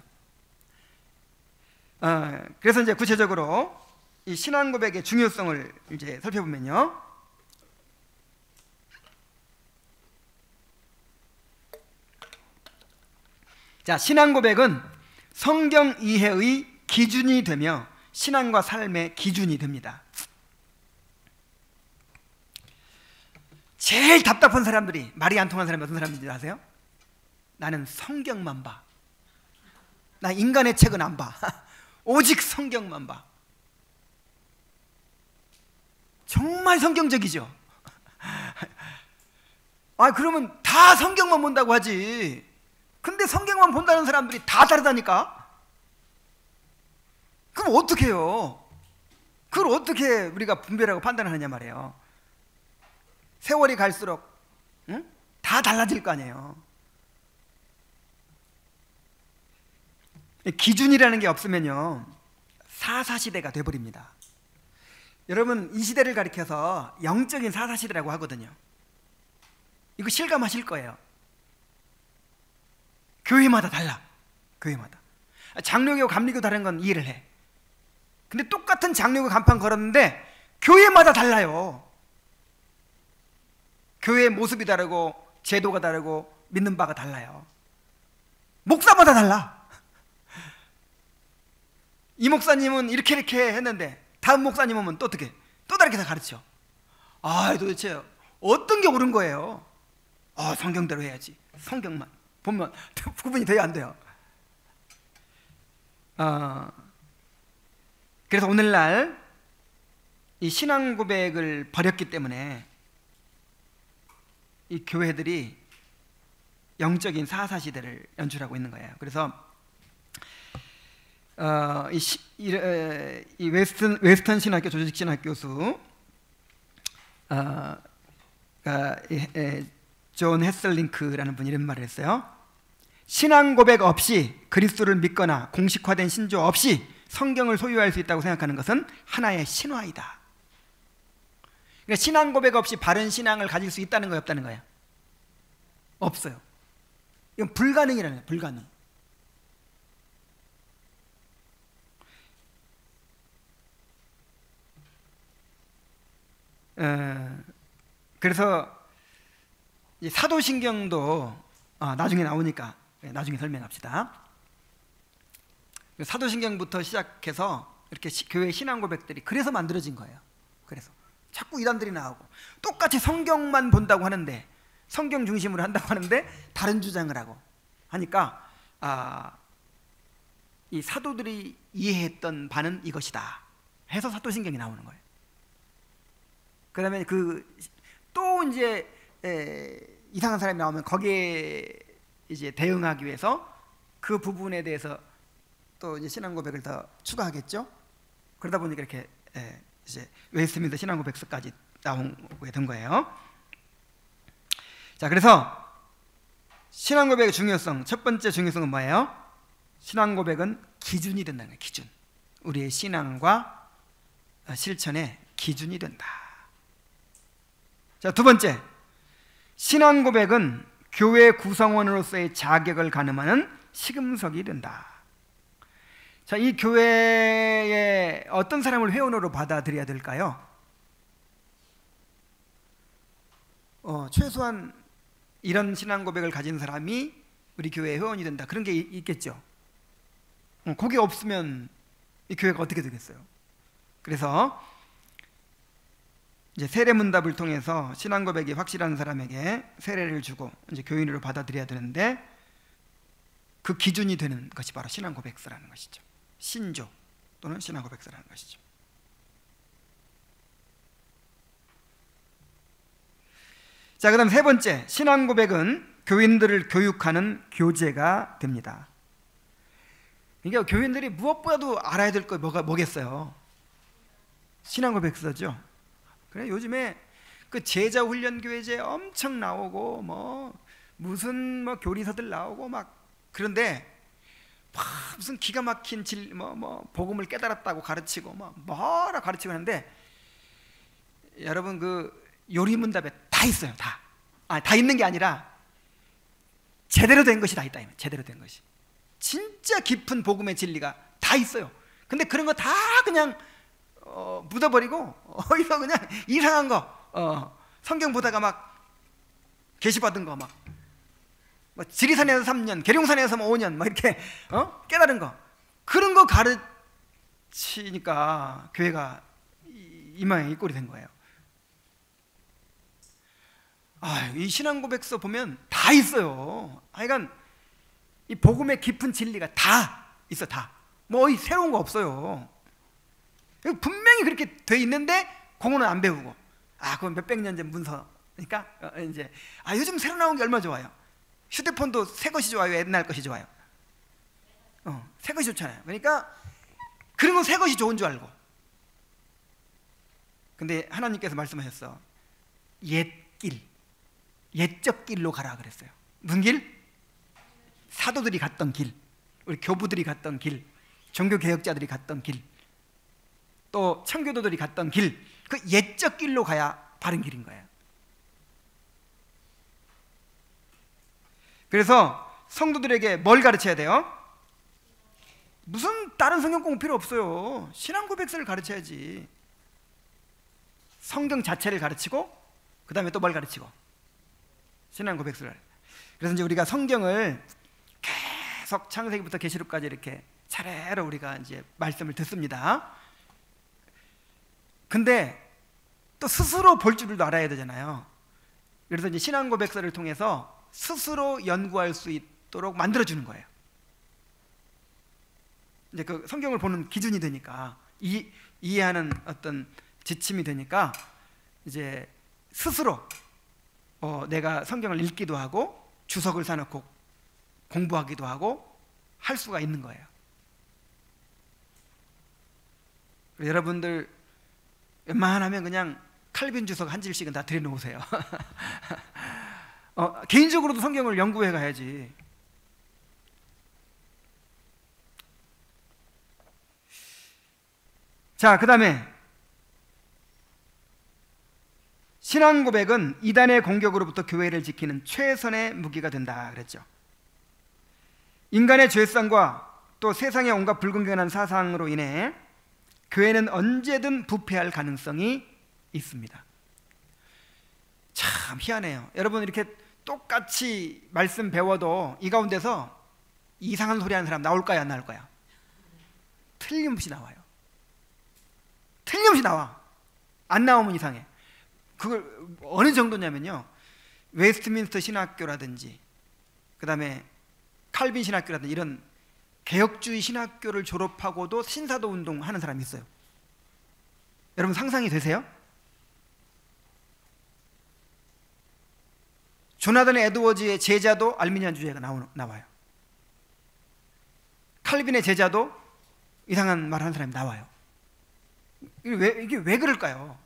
그래서 이제 구체적으로 이 신앙 고백의 중요성을 이제 살펴보면요. 자, 신앙 고백은 성경 이해의 기준이 되며 신앙과 삶의 기준이 됩니다. 제일 답답한 사람들이, 말이 안 통하는 사람이 어떤 사람인지 아세요? 나는 성경만 봐. 나 인간의 책은 안 봐. 오직 성경만 봐. 정말 성경적이죠. 그러면 다 성경만 본다고 하지. 근데 성경만 본다는 사람들이 다 다르다니까. 그럼 어떻게 해요? 그걸 어떻게 우리가 분별하고 판단하느냐 말이에요. 세월이 갈수록 다 달라질 거 아니에요. 기준이라는 게 없으면요 사사시대가 돼버립니다. 여러분, 이 시대를 가리켜서 영적인 사사시대라고 하거든요. 이거 실감하실 거예요. 교회마다 달라. 교회마다. 장로교 감리교 다른 건 이해를 해. 근데 똑같은 장로교 간판 걸었는데 교회마다 달라요. 교회의 모습이 다르고 제도가 다르고 믿는 바가 달라요. 목사마다 달라. 이 목사님은 이렇게 했는데 다음 목사님 오면 또 어떻게? 또 다르게 다 가르쳐. 도대체 어떤 게 옳은 거예요? 성경대로 해야지. 성경만 보면 구분이 돼야 안 돼요. 그래서 오늘날 이 신앙 고백을 버렸기 때문에 이 교회들이 영적인 사사시대를 연출하고 있는 거예요. 그래서 이 웨스턴 신학교 조직신학 교수 존 헤슬링크라는 분이 이런 말을 했어요. 신앙 고백 없이 그리스도를 믿거나 공식화된 신조 없이 성경을 소유할 수 있다고 생각하는 것은 하나의 신화이다. 그러니까 신앙 고백 없이 바른 신앙을 가질 수 있다는 거예요, 없다는 거예요? 없어요. 이건 불가능이라는 거예요. 불가능. 그래서 사도신경도 나중에 나오니까 나중에 설명합시다. 사도신경부터 시작해서 이렇게 교회 신앙 고백들이 그래서 만들어진 거예요. 그래서 자꾸 이단들이 나오고 똑같이 성경만 본다고 하는데, 성경 중심으로 한다고 하는데 다른 주장을 하고 하니까 이 사도들이 이해했던 바는 이것이다 해서 사도신경이 나오는 거예요. 그 다음에 또 이제 이상한 사람이 나오면 거기에 이제 대응하기 위해서 그 부분에 대해서 또 이제 신앙 고백을 더 추가하겠죠. 그러다 보니까 이렇게 이제 웨스트민스터 신앙 고백서까지 나오게 된 거예요. 자, 그래서 신앙 고백의 중요성, 첫 번째 중요성은 뭐예요? 신앙 고백은 기준이 된다는 거예요. 기준. 우리의 신앙과 실천의 기준이 된다. 자, 두 번째, 신앙 고백은 교회 구성원으로서의 자격을 가늠하는 시금석이 된다. 자, 이 교회에 어떤 사람을 회원으로 받아들여야 될까요? 최소한 이런 신앙 고백을 가진 사람이 우리 교회의 회원이 된다, 그런 게 있겠죠. 그게 없으면 이 교회가 어떻게 되겠어요? 그래서 이제 세례 문답을 통해서 신앙 고백이 확실한 사람에게 세례를 주고 이제 교인으로 받아들여야 되는데, 그 기준이 되는 것이 바로 신앙 고백서라는 것이죠. 신조 또는 신앙 고백서라는 것이죠. 자, 그다음 세 번째, 신앙 고백은 교인들을 교육하는 교재가 됩니다. 그러니까 교인들이 무엇보다도 알아야 될 거 뭐겠어요? 신앙 고백서죠. 그래, 요즘에 그 제자 훈련 교회제 엄청 나오고 무슨 교리서들 나오고 그런데 무슨 기가 막힌 복음을 깨달았다고 가르치고 뭐라 가르치고 하는데, 여러분 그 요리 문답에 다 있어요. 다 있는 게 아니라 제대로 된 것이 다 있다. 제대로 된 것이, 진짜 깊은 복음의 진리가 다 있어요. 근데 그런 거 다 그냥 묻어버리고 어디서 그냥 이상한 거, 성경 보다가 계시받은 거 지리산에서 3년, 계룡산에서 5년 이렇게 깨달은 거, 그런 거 가르치니까 교회가 이 모양이 이 꼴이 된 거예요. 이 신앙 고백서 보면 다 있어요. 하여간 이 복음의 깊은 진리가 다 있어. 다 새로운 거 없어요. 분명히 그렇게 돼 있는데 공부는 안 배우고, 그건 몇백 년 전 문서니까 이제 요즘 새로 나온 게 얼마나 좋아요. 휴대폰도 새 것이 좋아요, 옛날 것이 좋아요? 새 것이 좋잖아요. 그러니까 그런 건 새 것이 좋은 줄 알고. 근데 하나님께서 말씀하셨어. 옛적 길로 가라 그랬어요. 무슨 길? 사도들이 갔던 길, 우리 교부들이 갔던 길, 종교개혁자들이 갔던 길, 또 청교도들이 갔던 길, 그 옛적 길로 가야 바른 길인 거예요. 그래서 성도들에게 뭘 가르쳐야 돼요? 무슨 다른 성경 공부 필요 없어요. 신앙 고백서를 가르쳐야지. 성경 자체를 가르치고, 그 다음에 또 뭘 가르치고? 신앙 고백서를. 그래서 이제 우리가 성경을 계속 창세기부터 계시록까지 이렇게 차례로 우리가 이제 말씀을 듣습니다. 근데 또 스스로 볼 줄도 알아야 되잖아요. 그래서 이제 신앙 고백서를 통해서 스스로 연구할 수 있도록 만들어주는 거예요. 이제 그 성경을 보는 기준이 되니까, 이해하는 어떤 지침이 되니까, 이제 스스로 내가 성경을 읽기도 하고 주석을 사놓고 공부하기도 하고 할 수가 있는 거예요. 여러분들 웬만하면 그냥 칼빈 주석 한 질씩은 다 들여놓으세요. 개인적으로도 성경을 연구해 가야지. 자, 그 다음에 신앙 고백은 이단의 공격으로부터 교회를 지키는 최선의 무기가 된다 그랬죠. 인간의 죄성과 또 세상의 온갖 불공정한 사상으로 인해 교회는 언제든 부패할 가능성이 있습니다. 참 희한해요. 여러분, 이렇게 똑같이 말씀 배워도 이 가운데서 이상한 소리 하는 사람 나올까요, 안 나올까요? 틀림없이 나와요. 틀림없이 나와. 안 나오면 이상해. 그걸 어느 정도냐면요, 웨스트민스터 신학교라든지 그 다음에 칼빈 신학교라든지 이런 개혁주의 신학교를 졸업하고도 신사도 운동하는 사람이 있어요. 여러분 상상이 되세요? 조나단 에드워즈의 제자도 알미니안주의가 나와요. 칼빈의 제자도 이상한 말 하는 사람이 나와요. 이게 왜 그럴까요?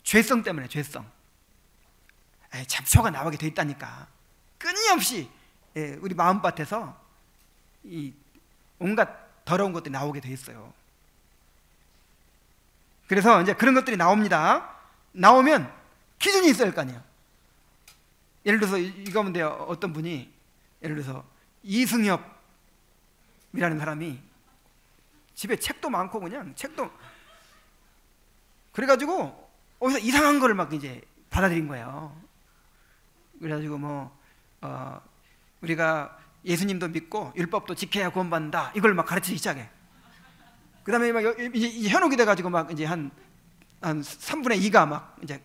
죄성 때문에. 죄성. 잡초가 나오게 돼 있다니까. 끊임없이 우리 마음밭에서 이 온갖 더러운 것들이 나오게 돼 있어요. 그래서 이제 그런 것들이 나옵니다. 나오면 기준이 있어야 할 거 아니에요. 예를 들어서 이거면 돼요. 어떤 분이 예를 들어서 이승엽이라는 사람이 집에 책도 많고 그냥 책도 그래가지고 어디서 이상한 거를 막 이제 받아들인 거예요. 그래가지고 우리가 예수님도 믿고 율법도 지켜야 구원받는다 이걸 막 가르치기 시작해. 그 다음에 막 이제 현혹이 돼가지고 막 이제 한 3분의 2가 막 이제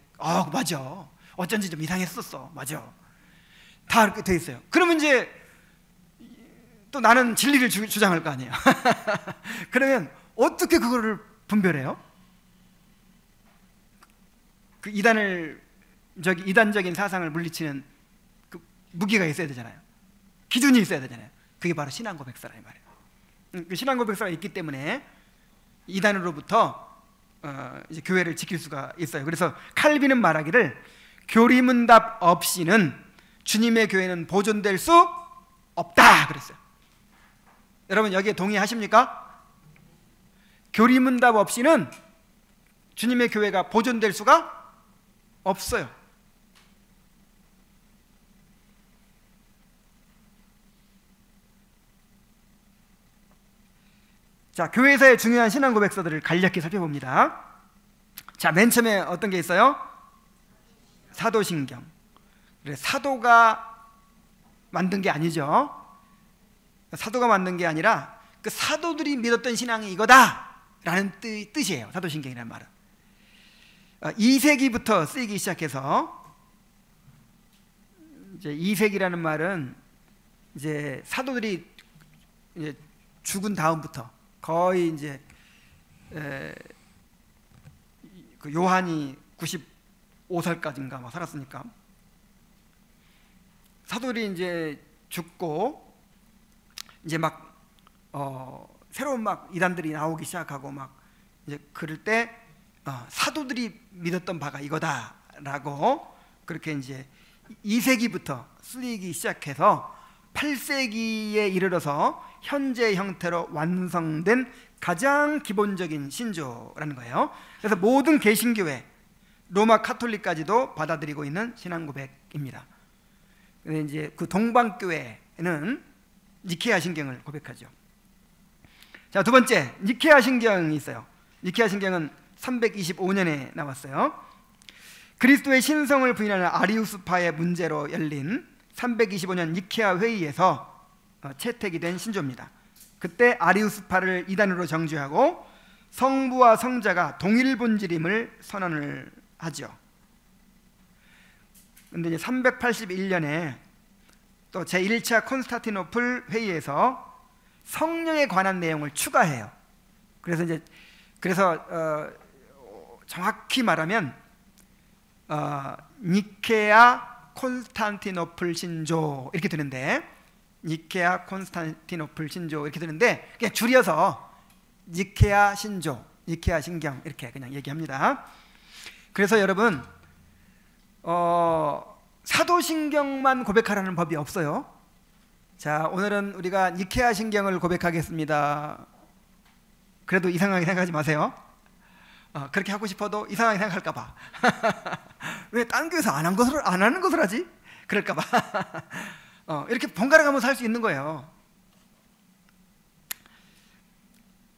맞아 어쩐지 좀 이상했었어 맞아 다 이렇게 돼 있어요. 그러면 이제 또 나는 진리를 주장할 거 아니에요. 그러면 어떻게 그거를 분별해요? 그 이단적인 사상을 물리치는 그 무기가 있어야 되잖아요. 기준이 있어야 되잖아요. 그게 바로 신앙고백서라 이 말이에요. 그 신앙고백서가 있기 때문에 이단으로부터 이제 교회를 지킬 수가 있어요. 그래서 칼빈은 말하기를 교리문답 없이는 주님의 교회는 보존될 수 없다 그랬어요. 여러분 여기에 동의하십니까? 교리문답 없이는 주님의 교회가 보존될 수가 없어요. 자, 교회에서의 중요한 신앙 고백서들을 간략히 살펴봅니다. 자, 맨 처음에 어떤 게 있어요? 사도신경. 그래, 사도가 만든 게 아니죠. 사도가 만든 게 아니라 그 사도들이 믿었던 신앙이 이거다라는 뜻이에요. 사도신경이라는 말은 2세기부터 쓰이기 시작해서 이제 2세기라는 말은 이제 사도들이 이제 죽은 다음부터 거의 이제 그 요한이 95살까지인가 막 살았으니까 사도들이 이제 죽고 이제 막 새로운 막 이단들이 나오기 시작하고 막 이제 그럴 때 사도들이 믿었던 바가 이거다라고 그렇게 이제 2세기부터 쓰이기 시작해서 8세기에 이르러서 현재 형태로 완성된 가장 기본적인 신조라는 거예요. 그래서 모든 개신교회, 로마 카톨릭까지도 받아들이고 있는 신앙 고백입니다. 근데 이제 그 동방교회는 니케아 신경을 고백하죠. 자, 두 번째 니케아 신경이 있어요. 니케아 신경은 325년에 나왔어요. 그리스도의 신성을 부인하는 아리우스파의 문제로 열린 325년 니케아 회의에서 채택이 된 신조입니다. 그때 아리우스파를 이단으로 정죄하고 성부와 성자가 동일 본질임을 선언을 하죠. 근데 이제 381년에 또 제1차 콘스탄티노플 회의에서 성령에 관한 내용을 추가해요. 그래서 정확히 말하면 니케아 콘스탄티노플 신조 이렇게 되는데, 니케아 콘스탄티노플 신조 이렇게 되는데 그냥 줄여서 니케아 신조, 니케아 신경 이렇게 그냥 얘기합니다. 그래서 여러분 사도신경만 고백하라는 법이 없어요. 자, 오늘은 우리가 니케아 신경을 고백하겠습니다. 그래도 이상하게 생각하지 마세요. 그렇게 하고 싶어도 이상하게 생각할까 봐. 왜 딴 교회에서 안 하는 것을 하지? 그럴까 봐. 이렇게 번갈아 가면서 할 수 있는 거예요.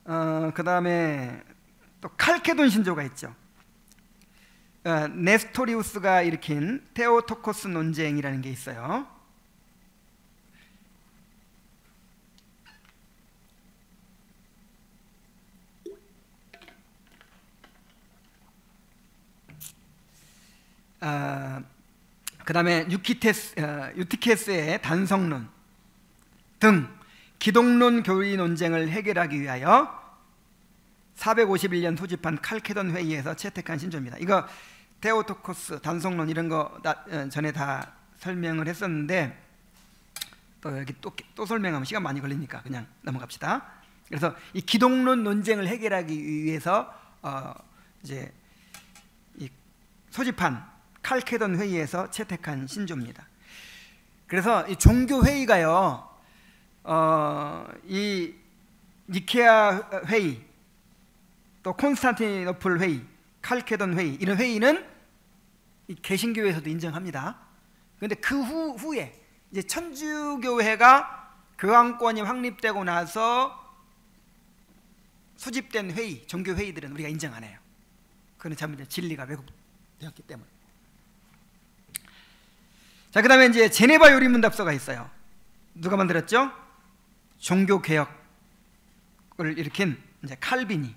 그 다음에 또 칼케돈 신조가 있죠. 네스토리우스가 일으킨 테오토코스 논쟁이라는 게 있어요. 그 다음에 유티케스의 단성론 등 기독론 교리 논쟁을 해결하기 위하여 451년 소집한 칼케돈 회의에서 채택한 신조입니다. 이거 테오토코스, 단성론 이런 거 전에 다 설명을 했었는데 또 여기 또 설명하면 시간 많이 걸리니까 그냥 넘어갑시다. 그래서 이 기독론 논쟁을 해결하기 위해서 이제 이 소집한 칼케돈 회의에서 채택한 신조입니다. 그래서 이 종교 회의가요, 이 니케아 회의 또 콘스탄티노플 회의, 칼케돈 회의, 이런 회의는 이 개신교에서도 인정합니다. 그런데 그 후에 이제 천주교회가 교황권이 확립되고 나서 수집된 회의, 종교 회의들은 우리가 인정 안 해요. 그건 참 이제 진리가 왜곡되었기 때문에. 자, 그다음에 이제 제네바 요리문답서가 있어요. 누가 만들었죠? 종교 개혁을 일으킨 이제 칼빈이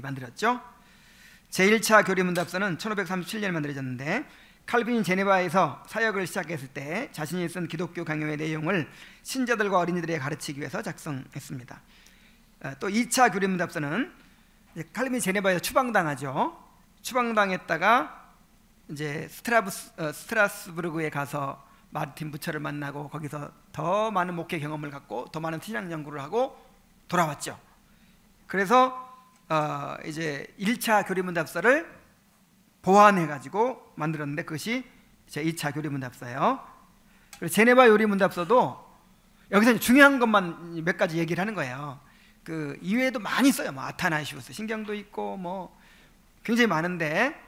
만들었죠. 제1차 교리문답서는 1537년에 만들어졌는데, 칼빈이 제네바에서 사역을 시작했을 때 자신이 쓴 기독교 강요의 내용을 신자들과 어린이들에게 가르치기 위해서 작성했습니다. 또 2차 교리문답서는 칼빈이 제네바에서 추방당하죠. 추방당했다가 이제 스트라스부르크에 가서 마르틴 부처를 만나고 거기서 더 많은 목회 경험을 갖고 더 많은 신앙 연구를 하고 돌아왔죠. 그래서 이제 1차 교리문답서를 보완해가지고 만들었는데 그것이 제 2차 교리문답서예요. 그리고 제네바 요리문답서도 여기서 중요한 것만 몇 가지 얘기를 하는 거예요. 그 이외에도 많이 써요. 뭐 아타나시우스 신경도 있고 뭐 굉장히 많은데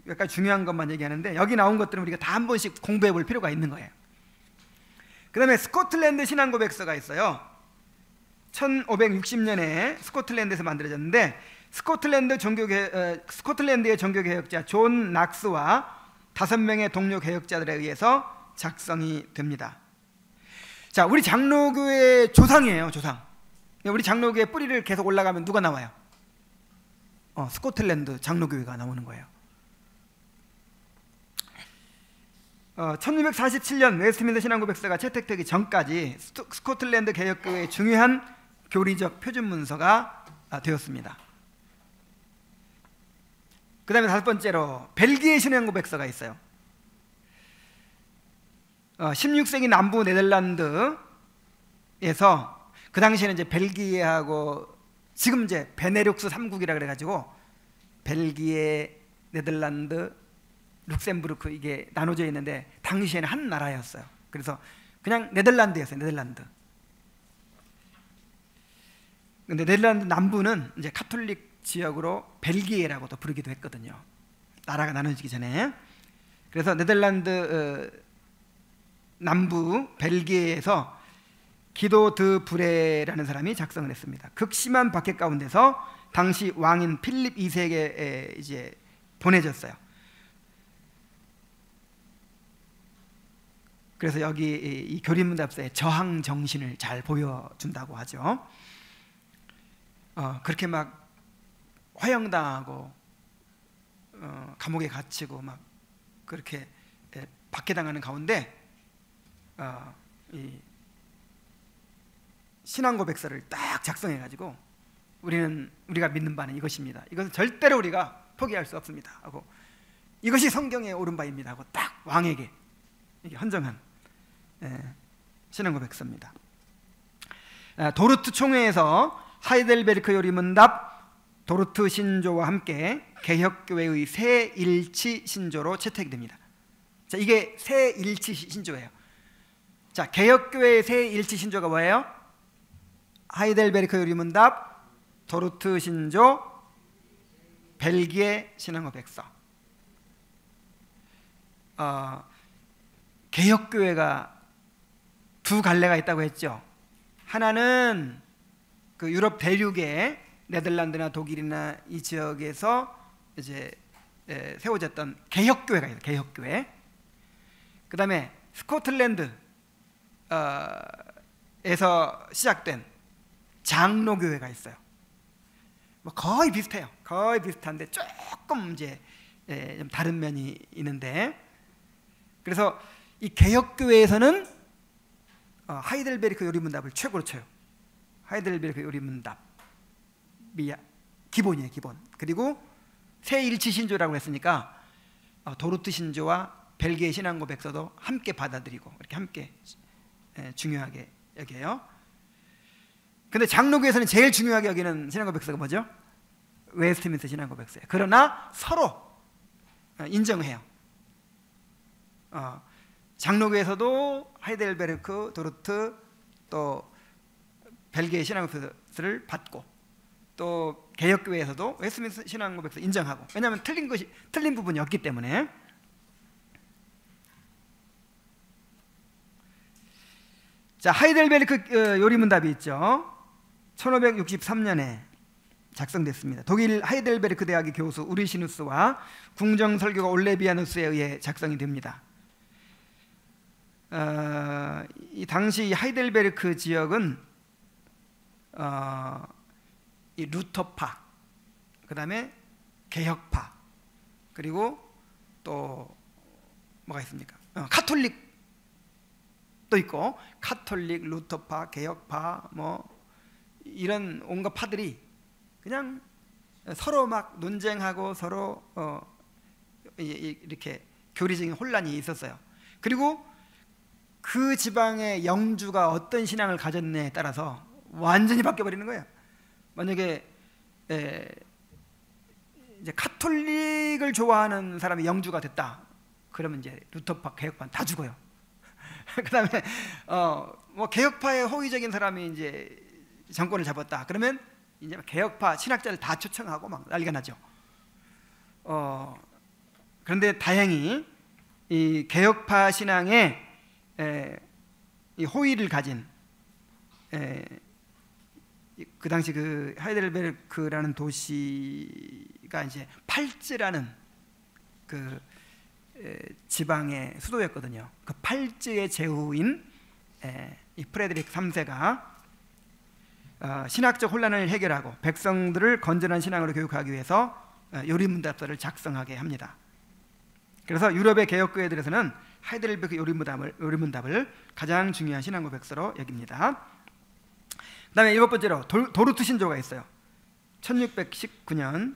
몇 가지 중요한 것만 얘기하는데, 여기 나온 것들은 우리가 다 한 번씩 공부해 볼 필요가 있는 거예요. 그 다음에 스코틀랜드 신앙고백서가 있어요. 1560년에 스코틀랜드에서 만들어졌는데, 스코틀랜드의 종교개혁자 존 낙스와 5명의 동료 개혁자들에 의해서 작성이 됩니다. 자, 우리 장로교의 조상이에요. 조상. 우리 장로교의 뿌리를 계속 올라가면 누가 나와요? 스코틀랜드 장로교회가 나오는 거예요. 1647년 웨스트민스터 신앙고백서가 채택되기 전까지 스코틀랜드 개혁교회의 중요한 교리적 표준문서가 되었습니다. 그 다음에 5번째로 벨기에 신앙고백서가 있어요. 16세기 남부 네덜란드에서, 그 당시에는 이제 벨기에하고 지금 이제 베네룩스 3국이라 그래가지고 벨기에, 네덜란드, 룩셈부르크 이게 나눠져 있는데 당시에는 한 나라였어요. 그래서 그냥 네덜란드였어요. 네덜란드. 근데 네덜란드 남부는 이제 카톨릭 지역으로 벨기에라고도 부르기도 했거든요. 나라가 나눠지기 전에. 그래서 네덜란드 남부 벨기에에서 기도 드 브레라는 사람이 작성을 했습니다. 극심한 박해 가운데서 당시 왕인 필립 2세에게 이제 보내졌어요. 그래서 여기 이 교리문답서의 저항 정신을 잘 보여준다고 하죠. 그렇게 막 화형당하고 감옥에 갇히고 막 그렇게 박해당하는 가운데 이 신앙고백서를 딱 작성해가지고 우리가 믿는 바는 이것입니다. 이것은 절대로 우리가 포기할 수 없습니다. 하고 이것이 성경에 옳은 바입니다. 하고 딱 왕에게 이게 헌정한 신앙고백서입니다. 도르트 총회에서 하이델베르크 요리문답, 도르트 신조와 함께 개혁교회의 새 일치 신조로 채택됩니다. 자, 이게 새 일치 신조예요. 자, 개혁교회의 새 일치 신조가 뭐예요? 하이델베르크 요리문답, 도르트 신조, 벨기에 신앙고백서. 개혁교회가 두 갈래가 있다고 했죠. 하나는 그 유럽 대륙의 네덜란드나 독일이나 이 지역에서 이제 세워졌던 개혁교회가 있어요. 개혁교회. 그 다음에 스코틀랜드에서 시작된 장로교회가 있어요. 뭐 거의 비슷해요. 거의 비슷한데 조금 이제 좀 다른 면이 있는데, 그래서 이 개혁교회에서는 하이델베르크 요리문답을 최고로 쳐요. 하이델베르크 요리문답이 기본이에요. 기본. 그리고 새 일치 신조라고 했으니까 도르트 신조와 벨기에 신앙고백서도 함께 받아들이고 이렇게 함께 중요하게 여겨요. 근데 장로교에서는 제일 중요하게 여기는 신앙고백서가 뭐죠? 웨스트민스터 신앙고백서예요. 그러나 서로 인정해요. 장로교에서도 하이델베르크, 도르트, 또 벨기에 신앙고백서를 받고, 또 개혁교회에서도 웨스트민스터 신앙고백서 인정하고, 왜냐하면 틀린 부분이 없기 때문에. 자, 하이델베르크 요리문답이 있죠. 1563년에 작성됐습니다. 독일 하이델베르크 대학의 교수 우리시누스와 궁정설교가 올레비아누스에 의해 작성이 됩니다. 이 당시 하이델베르크 지역은 이 루터파, 그 다음에 개혁파, 그리고 또 뭐가 있습니까? 카톨릭도 있고, 카톨릭, 루터파, 개혁파, 뭐 이런 온갖 파들이 그냥 서로 막 논쟁하고 서로 이렇게 교리적인 혼란이 있었어요. 그리고 그 지방의 영주가 어떤 신앙을 가졌느냐에 따라서 완전히 바뀌어버리는 거예요. 만약에 이제 카톨릭을 좋아하는 사람이 영주가 됐다, 그러면 이제 루터파, 개혁파 다 죽어요. 그다음에 뭐 개혁파의 호의적인 사람이 이제 정권을 잡았다, 그러면 이제 개혁파 신학자를 다 초청하고 막 난리가 나죠. 그런데 다행히 이 개혁파 신앙에 이 호의를 가진 그 당시 그 하이델베르크라는 도시가 이제 팔즈라는 그 지방의 수도였거든요. 그 팔즈의 제후인 이 프레드릭 3세가 신학적 혼란을 해결하고 백성들을 건전한 신앙으로 교육하기 위해서 요리문답서를 작성하게 합니다. 그래서 유럽의 개혁교회들에서는 하이델베르크 요리문답을 가장 중요한 신앙고백서로 여깁니다. 그 다음에 7번째로 도르트 신조가 있어요. 1619년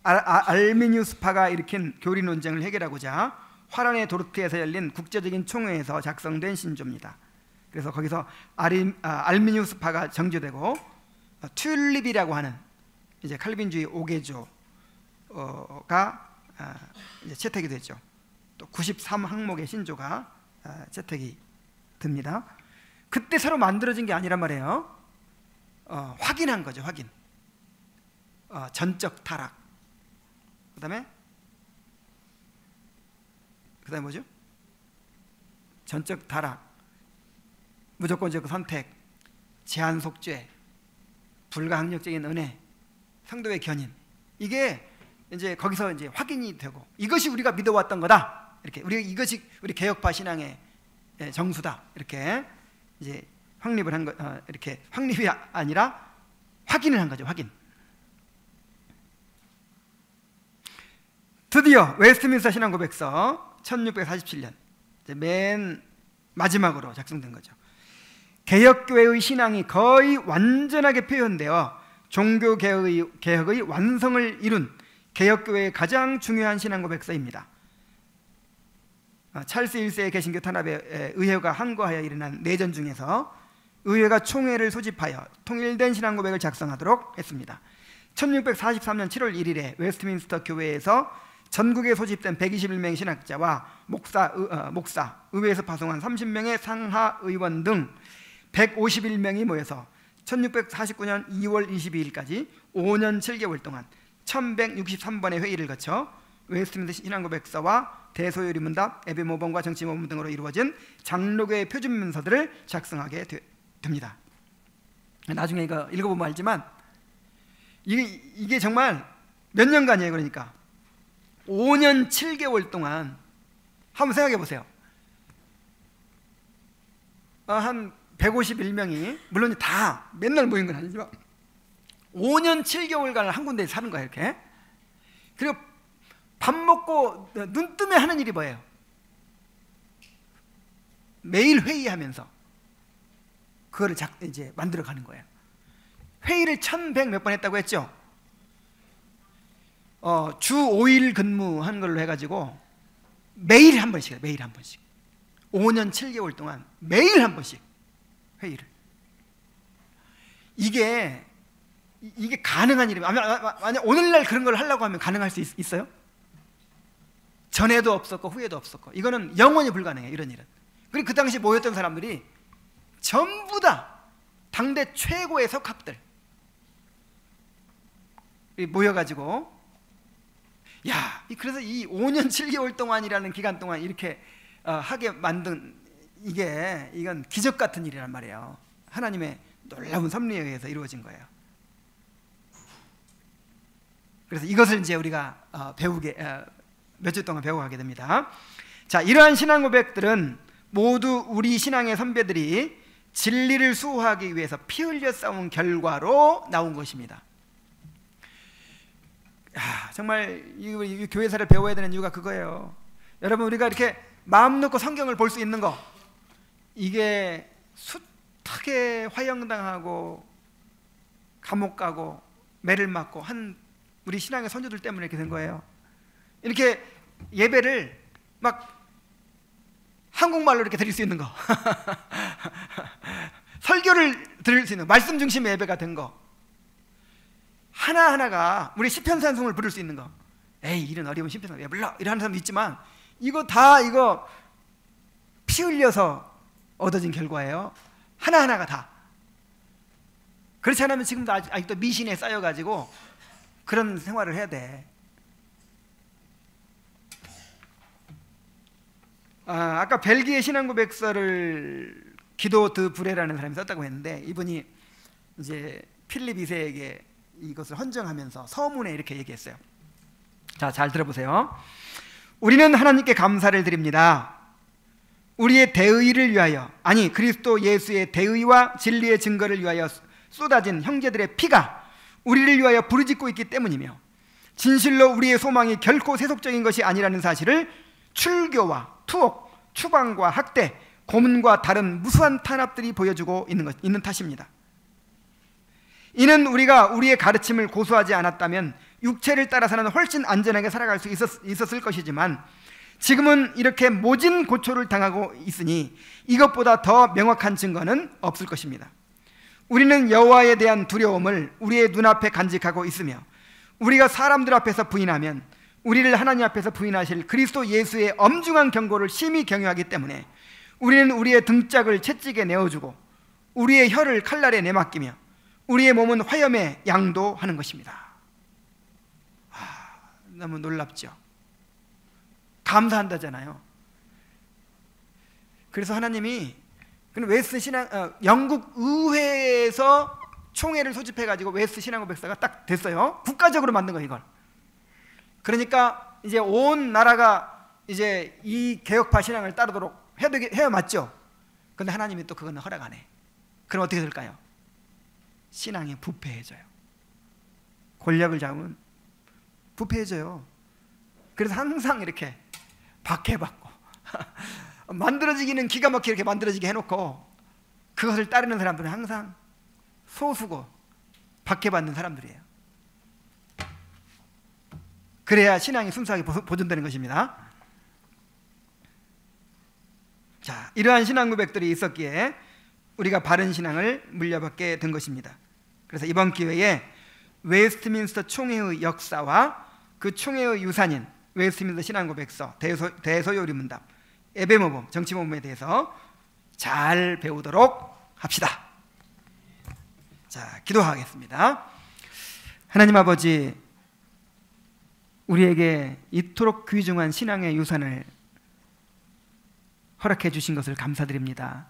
알미니우스파가 일으킨 교리 논쟁을 해결하고자 화란의 도르트에서 열린 국제적인 총회에서 작성된 신조입니다. 그래서 거기서 알미니우스파가 정죄되고 튤립이라고 하는 이제 칼빈주의 5개조가 이제 채택이 됐죠. 또 93항목의 신조가 채택이 됩니다. 그때 새로 만들어진 게 아니란 말이에요. 확인한 거죠. 확인. 전적 타락. 그다음에 뭐죠? 전적 타락, 무조건적 선택, 제한 속죄, 불가항력적인 은혜, 성도의 견인. 이게 이제 거기서 이제 확인이 되고, 이것이 우리가 믿어왔던 거다. 이렇게 이것이 우리 개혁파 신앙의 정수다. 이렇게 이제 확립을 한 거, 이렇게 확립이 아니라 확인을 한 거죠. 확인. 드디어 웨스트민스터 신앙고백서 1647년 맨 마지막으로 작성된 거죠. 개혁교회의 신앙이 거의 완전하게 표현되어 종교개혁의 완성을 이룬 개혁교회의 가장 중요한 신앙고백서입니다. 찰스 1세의 개신교 탄압에 의회가 항거하여 일어난 내전 중에서 의회가 총회를 소집하여 통일된 신앙고백을 작성하도록 했습니다. 1643년 7월 1일에 웨스트민스터 교회에서 전국에 소집된 121명의 신학자와 목사, 의회에서 파송한 30명의 상하 의원 등 151명이 모여서 1649년 2월 22일까지 5년 7개월 동안 1163번의 회의를 거쳐 웨스트민스터 신앙고백서와 대소요리문답, 에베모범과 정치모범 등으로 이루어진 장로교의 표준문서들을 작성하게 됩니다. 나중에 이거 읽어보면 알지만 이게 정말 몇 년간이에요. 그러니까 5년 7개월 동안 한번 생각해 보세요. 한 151명이, 물론 다 맨날 모인 건 아니지만 5년 7개월간을 한 군데에 사는 거예요. 이렇게. 그리고 밥 먹고 눈 뜨면 하는 일이 뭐예요? 매일 회의하면서 그거를 이제 만들어 가는 거예요. 회의를 1100 몇 번 했다고 했죠. 주 5일 근무한 걸로 해가지고 매일 한 번씩, 매일 한 번씩 5년 7개월 동안 매일 한 번씩 회의를. 이게 가능한 일이에요. 만약 오늘날 그런 걸 하려고 하면 가능할 수 있어요? 전에도 없었고 후에도 없었고, 이거는 영원히 불가능해요. 이런 일은. 그리고 그 당시 모였던 사람들이 전부 다 당대 최고의 석학들, 모여가지고, 야, 그래서 이 5년 7개월 동안이라는 기간 동안 이렇게 하게 만든 이건 기적 같은 일이란 말이에요. 하나님의 놀라운 섭리에 의해서 이루어진 거예요. 그래서 이것을 이제 우리가 몇 주 동안 배워가게 됩니다. 자, 이러한 신앙 고백들은 모두 우리 신앙의 선배들이 진리를 수호하기 위해서 피 흘려 싸운 결과로 나온 것입니다. 정말 이 교회사를 배워야 되는 이유가 그거예요. 여러분, 우리가 이렇게 마음 놓고 성경을 볼 수 있는 거, 이게 숱하게 화형당하고 감옥 가고 매를 맞고 한 우리 신앙의 선조들 때문에 이렇게 된 거예요. 이렇게 예배를 막 한국말로 이렇게 드릴 수 있는 거 설교를 드릴 수 있는 말씀 중심의 예배가 된 거, 하나하나가 우리 시편산송을 부를 수 있는 거, 에이 이런 어려운 시편산 왜 불러? 이러는 사람도 있지만 이거 다 피 흘려서 얻어진 결과예요. 하나하나가 다. 그렇지 않으면 지금도 아직도 미신에 쌓여가지고 그런 생활을 해야 돼. 아까 벨기에 신앙고백서를 기도 드 브레라는 사람이 썼다고 했는데, 이분이 이제 필립 2세에게 이것을 헌정하면서 서문에 이렇게 얘기했어요. 자, 잘 들어보세요. 우리는 하나님께 감사를 드립니다. 우리의 대의를 위하여, 아니 그리스도 예수의 대의와 진리의 증거를 위하여 쏟아진 형제들의 피가 우리를 위하여 부르짖고 있기 때문이며, 진실로 우리의 소망이 결코 세속적인 것이 아니라는 사실을 출교와 투옥, 추방과 학대, 고문과 다른 무수한 탄압들이 보여주고 있는 탓입니다. 이는 우리가 우리의 가르침을 고수하지 않았다면 육체를 따라서는 훨씬 안전하게 살아갈 수 있었을 것이지만, 지금은 이렇게 모진 고초를 당하고 있으니 이것보다 더 명확한 증거는 없을 것입니다. 우리는 여호와에 대한 두려움을 우리의 눈앞에 간직하고 있으며, 우리가 사람들 앞에서 부인하면 우리를 하나님 앞에서 부인하실 그리스도 예수의 엄중한 경고를 심히 경유하기 때문에 우리는 우리의 등짝을 채찍에 내어주고 우리의 혀를 칼날에 내맡기며 우리의 몸은 화염에 양도하는 것입니다. 너무 놀랍죠? 감사한다잖아요. 그래서 하나님이 웨스트 영국 의회에서 총회를 소집해가지고 웨스트 신앙고백사가 딱 됐어요. 국가적으로 만든 거 이걸. 그러니까 이제 온 나라가 이제 이 개혁파 신앙을 따르도록 해야 맞죠. 그런데 하나님이 또 그건 허락 안 해. 그럼 어떻게 될까요? 신앙이 부패해져요. 권력을 잡으면 부패해져요. 그래서 항상 이렇게 박해받고 만들어지기는 기가 막히게 이렇게 만들어지게 해놓고 그것을 따르는 사람들은 항상 소수고 박해받는 사람들이에요. 그래야 신앙이 순수하게 보존되는 것입니다. 자, 이러한 신앙 고백들이 있었기에 우리가 바른 신앙을 물려받게 된 것입니다. 그래서 이번 기회에 웨스트민스터 총회의 역사와 그 총회의 유산인 웨스트민스터 신앙고백서, 대소요리문답, 예배모범, 정치모범에 대해서 잘 배우도록 합시다. 자, 기도하겠습니다. 하나님 아버지, 우리에게 이토록 귀중한 신앙의 유산을 허락해 주신 것을 감사드립니다.